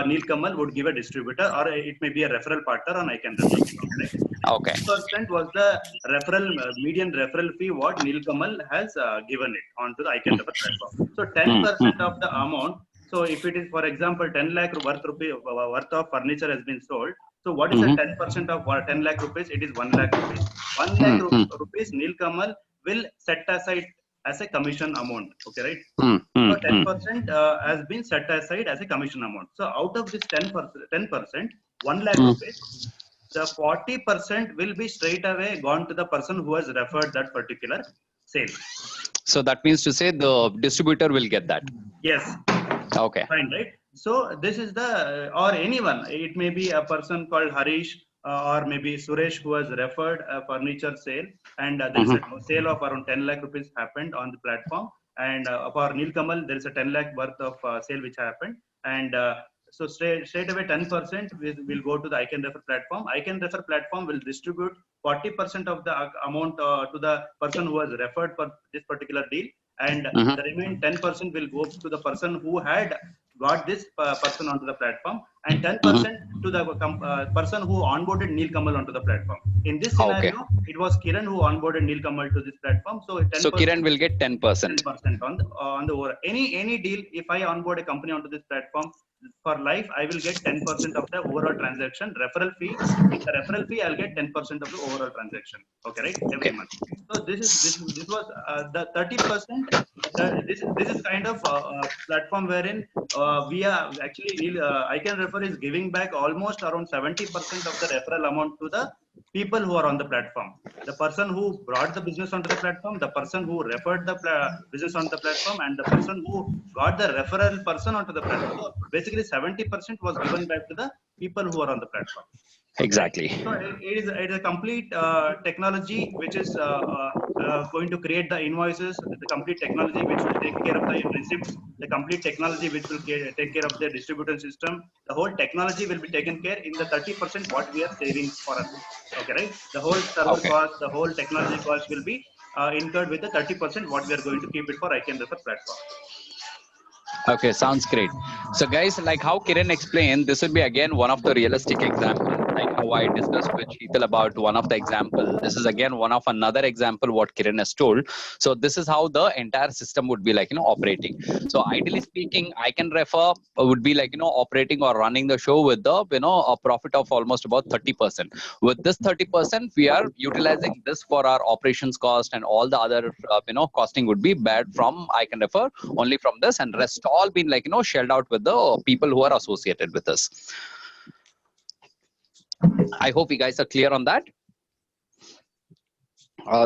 Speaker 6: Neil Kamal would give a distributor, or it may be a referral partner on I Can Refer. Okay. 10% was the referral median referral fee what Neil Kamal has given it onto the I Can Refer platform. So 10% of the amount. So if it is, for example, 10 lakh worth of furniture has been sold. So what is the 10% of 10 lakh rupees? It is 1 lakh rupees. 1 lakh rupees Neil Kamal will set aside as a commission amount. Okay, right? So 10% has been set aside as a commission amount. So out of this 10%, 1 lakh rupees, the 40% will be straight away gone to the person who has referred that particular sale.
Speaker 1: So that means to say the distributor will get that.
Speaker 6: Yes.
Speaker 1: Okay.
Speaker 6: Fine, right? So this is the, or anyone, it may be a person called Harish or maybe Suresh who has referred a furniture sale, and there is a sale of around 10 lakh rupees happened on the platform. And for Neil Kamal, there is a 10 lakh worth of sale which happened. And so straight away 10% will go to the I Can Refer platform. I Can Refer platform will distribute 40% of the amount to the person who has referred for this particular deal. And the remaining 10% will go to the person who had got this person onto the platform, and 10% to the person who onboarded Neil Kamal onto the platform. In this scenario, it was Kiran who onboarded Neil Kamal to this platform. So 10%,
Speaker 1: so Kiran will get 10%.
Speaker 6: 10% on the overall. Any deal, if I onboard a company onto this platform, for life, I will get 10% of the overall transaction referral fee. The referral fee, I'll get 10% of the overall transaction. Okay, right? Every month. So this was the 30%. This is kind of platform wherein we are actually I Can Refer is giving back almost around 70% of the referral amount to the people who are on the platform. The person who brought the business onto the platform, the person who referred the business on the platform, and the person who got the referral person onto the platform. So basically 70% was given back to the people who are on the platform.
Speaker 1: Exactly.
Speaker 6: So it is a complete technology which is going to create the invoices, the complete technology which will take care of the receipts, the complete technology which will take care of the distribution system. The whole technology will be taken care in the 30% what we are saving for us. Okay, right? The whole server cost, the whole technology cost will be incurred with the 30% what we are going to keep it for iCanRefer platform.
Speaker 1: Okay, sounds great. So guys, like how Kiran explained, this will be again one of the realistic examples, like how I discussed with Sheetal about one of the example. This is again one of another example what Kiran has told. So this is how the entire system would be like, operating. So ideally speaking, iCanRefer would be like, operating or running the show with the, a profit of almost about 30%. With this 30%, we are utilizing this for our operations cost, and all the other, costing would be bad from iCanRefer, only from this, and rest all been like, shelled out with the people who are associated with us. I hope you guys are clear on that.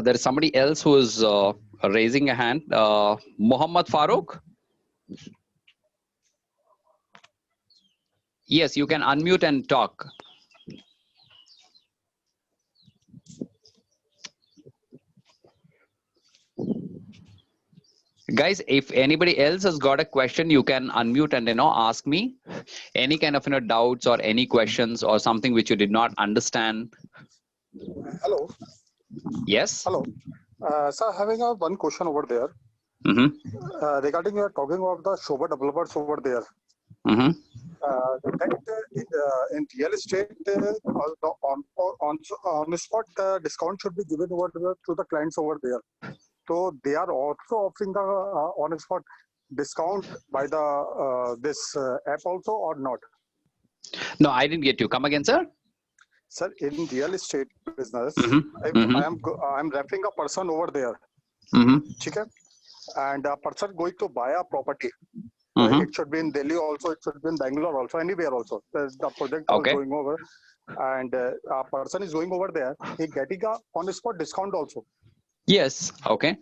Speaker 1: There is somebody else who is raising a hand. Muhammad Farooq. Yes, you can unmute and talk. Guys, if anybody else has got a question, you can unmute and ask me any kind of doubts or any questions or something which you did not understand.
Speaker 7: Hello.
Speaker 1: Yes.
Speaker 7: Hello. Sir, having one question over there. Regarding you are talking about the Shobha developers over there. That in real estate, on the spot discount should be given over to the clients over there. So they are also offering the on the spot discount by the this app also or not?
Speaker 1: No, I didn't get you. Come again, sir.
Speaker 7: Sir, in real estate business, I'm referring a person over there. Okay? And a person going to buy a property. It should be in Delhi also, it should be in Bangalore also, anywhere also. The project is going over, and a person is going over there. He getting a on the spot discount also.
Speaker 1: Yes. Okay.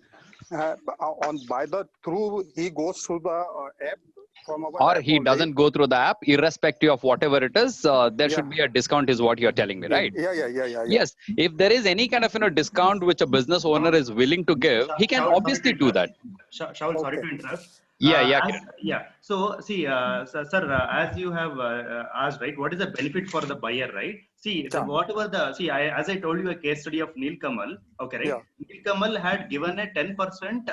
Speaker 7: He goes through the app from our
Speaker 1: or
Speaker 7: app
Speaker 1: he
Speaker 7: only.
Speaker 1: Doesn't go through the app, irrespective of whatever it is. There should be a discount, is what you're telling me, right?
Speaker 7: Yeah.
Speaker 1: Yes. If there is any kind of discount which a business owner is willing to give, he can obviously do that.
Speaker 6: Shaul, sorry to interrupt.
Speaker 1: Yeah.
Speaker 6: So, see, sir, as you have asked, right, what is the benefit for the buyer, right? See, as I told you, a case study of Neel Kamal, okay, right?
Speaker 7: Yeah.
Speaker 6: Neel Kamal had given a 10%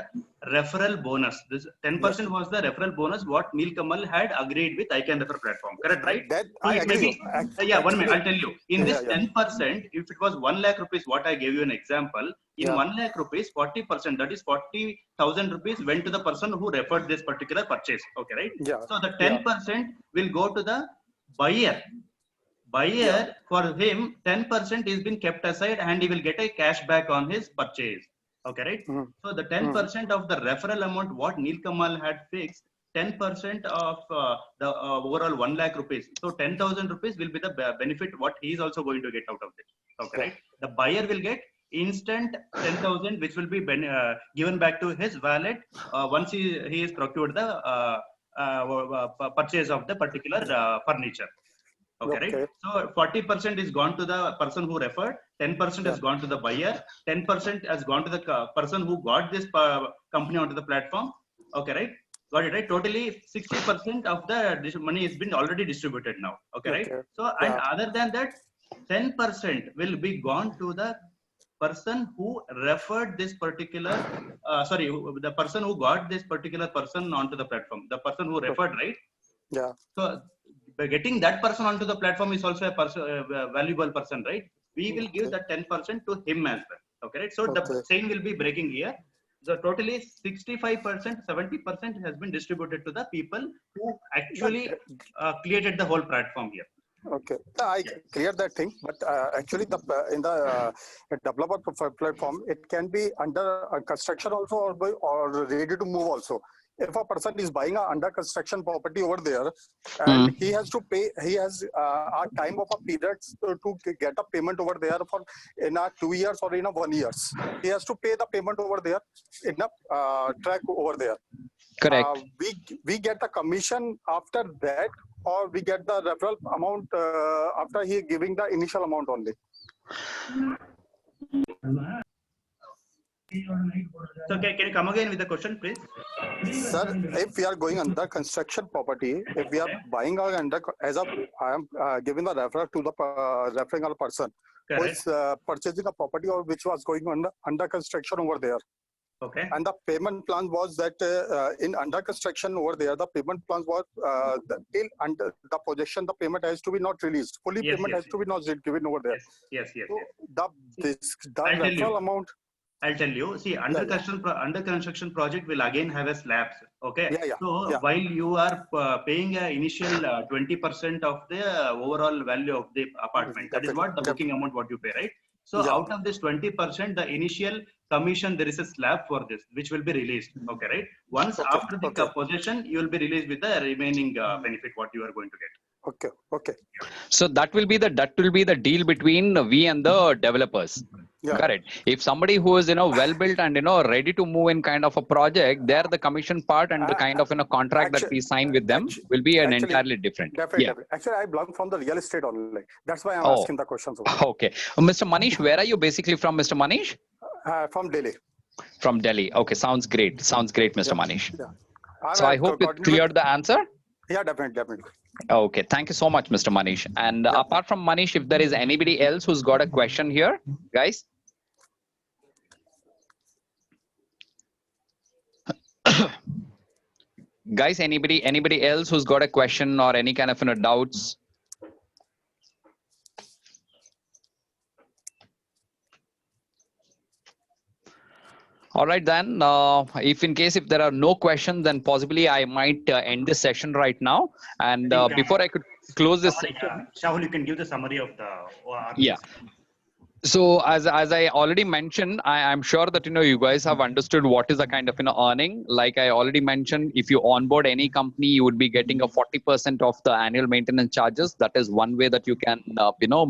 Speaker 6: referral bonus. This 10% was the referral bonus what Neel Kamal had agreed with iCanRefer platform, correct, right?
Speaker 7: That I agree.
Speaker 6: 1 minute, I'll tell you. In this 10%, if it was 1 lakh rupees, what I gave you an example, in 1 lakh rupees, 40%, that is 40,000 rupees went to the person who referred this particular purchase. Okay, right?
Speaker 7: Yeah.
Speaker 6: So the 10% will go to the buyer. For him, 10% is been kept aside and he will get a cash back on his purchase. Okay, right? So the 10% of the referral amount what Neel Kamal had fixed, 10% of the overall 1 lakh rupees. So 10,000 rupees will be the benefit what he is also going to get out of it. Okay, right? The buyer will get instant 10,000 which will be given back to his wallet once he is procured the purchase of the particular furniture. Okay, right? So 40% is gone to the person who referred, 10% has gone to the buyer, 10% has gone to the person who got this company onto the platform. Okay, right? Got it, right? Totally 60% of the money has been already distributed now. Okay, right? So, and other than that, 10% will be gone to the person who referred this particular, the person who got this particular person onto the platform, the person who referred, right?
Speaker 7: Yeah.
Speaker 6: So, by getting that person onto the platform is also a valuable person, right? We will give that 10% to him as well. Okay, right? So the chain will be breaking here. So totally 65%, 70% has been distributed to the people who actually created the whole platform here.
Speaker 7: Okay, I clear that thing, but actually in the developer platform, it can be under construction also or ready to move also. If a person is buying a under construction property over there, and he has to pay, he has a time of a period to get a payment over there for in a 2 years or in a 1 year. He has to pay the payment over there in a track over there.
Speaker 1: Correct.
Speaker 7: We get the commission after that, or we get the referral amount after he giving the initial amount only?
Speaker 6: So can you come again with the question, please?
Speaker 7: Sir, if we are going under construction property, if we are buying under as a, I am giving the referral to the referring person who is purchasing a property or which was going under construction over there.
Speaker 6: Okay.
Speaker 7: And the payment plan was that in under construction over there, the payment plan was till under the projection, the payment has to be not released. Fully payment has to be not given over there.
Speaker 6: Yes.
Speaker 7: So the referral amount.
Speaker 6: I'll tell you. See, under construction project will again have a slabs. Okay. So while you are paying a initial 20% of the overall value of the apartment, that is what the booking amount what you pay, right? So out of this 20%, the initial commission, there is a slab for this, which will be released. Okay, right? Once after the possession, you will be released with the remaining benefit what you are going to get.
Speaker 7: Okay.
Speaker 1: So that will be the deal between we and the developers.
Speaker 7: Yeah.
Speaker 1: Correct. If somebody who is well built and ready to move in kind of a project, there the commission part and the kind of contract that we sign with them will be entirely different.
Speaker 7: Definitely. Actually, I belong from the real estate only. That's why I'm asking the questions.
Speaker 1: Okay. Mr. Manish, where are you basically from, Mr. Manish?
Speaker 7: From Delhi.
Speaker 1: From Delhi. Okay, sounds great, Mr. Manish.
Speaker 7: Yeah.
Speaker 1: So I hope it cleared the answer.
Speaker 7: Yeah, definitely.
Speaker 1: Okay, thank you so much, Mr. Manish. And apart from Manish, if there is anybody else who's got a question here, guys. Guys, anybody else who's got a question or any kind of doubts? All right, then, if there are no questions, then possibly I might end this session right now. And before I could close this session,
Speaker 6: Shahul, you can give the summary of the
Speaker 1: yeah. So as I already mentioned, I'm sure that you guys have understood what is the kind of earning. Like I already mentioned, if you onboard any company, you would be getting a 40% of the annual maintenance charges. That is one way that you can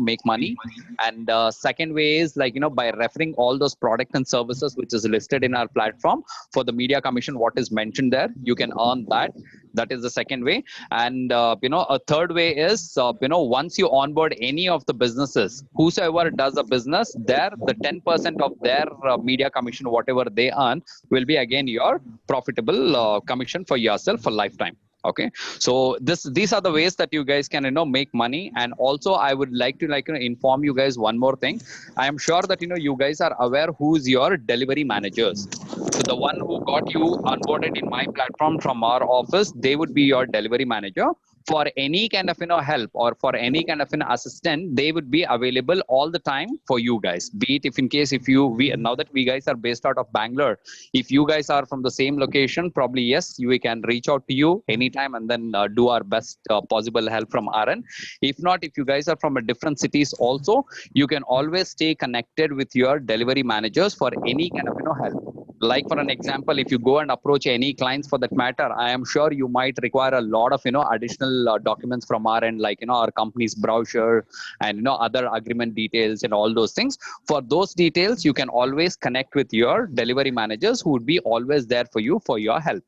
Speaker 1: make money. And second way is by referring all those products and services which is listed in our platform for the media commission, what is mentioned there, you can earn that. That is the second way. And a third way is once you onboard any of the businesses, whosoever does a business, there the 10% of their media commission, whatever they earn, will be again your profitable commission for yourself for lifetime. Okay, so these are the ways that you guys can make money. And also I would like to inform you guys one more thing. I am sure that you guys are aware who's your delivery managers. So the one who got you onboarded in my platform from our office, they would be your delivery manager. For any kind of help or for any kind of assistant, they would be available all the time for you guys. Be it if now that we guys are based out of Bangalore, if you guys are from the same location, probably yes, we can reach out to you anytime and then do our best possible help from our end. If not, if you guys are from a different cities also, you can always stay connected with your delivery managers for any kind of help. Like for an example, if you go and approach any clients for that matter, I am sure you might require a lot of additional documents from our end, like our company's brochure and other agreement details and all those things. For those details, you can always connect with your delivery managers who would be always there for you for your help.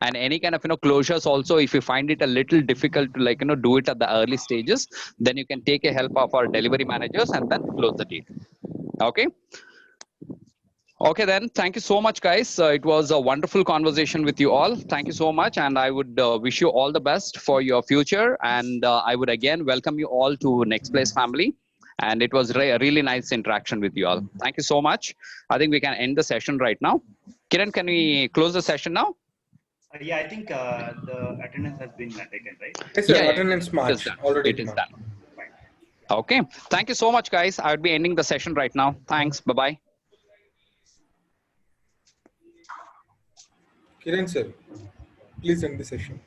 Speaker 1: And any kind of closures also, if you find it a little difficult to do it at the early stages, then you can take a help of our delivery managers and then close the deal. Okay. Okay, then. Thank you so much, guys. It was a wonderful conversation with you all. Thank you so much. And I would wish you all the best for your future. And I would again welcome you all to Next Place family. And it was a really nice interaction with you all. Thank you so much. I think we can end the session right now. Kiran, can we close the session now?
Speaker 6: Yeah, I think the attendance has been taken, right?
Speaker 8: Yes, sir. Attendance march already.
Speaker 1: It is done. Okay. Thank you so much, guys. I would be ending the session right now. Thanks. Bye-bye.
Speaker 8: Kiran sir, please end the session.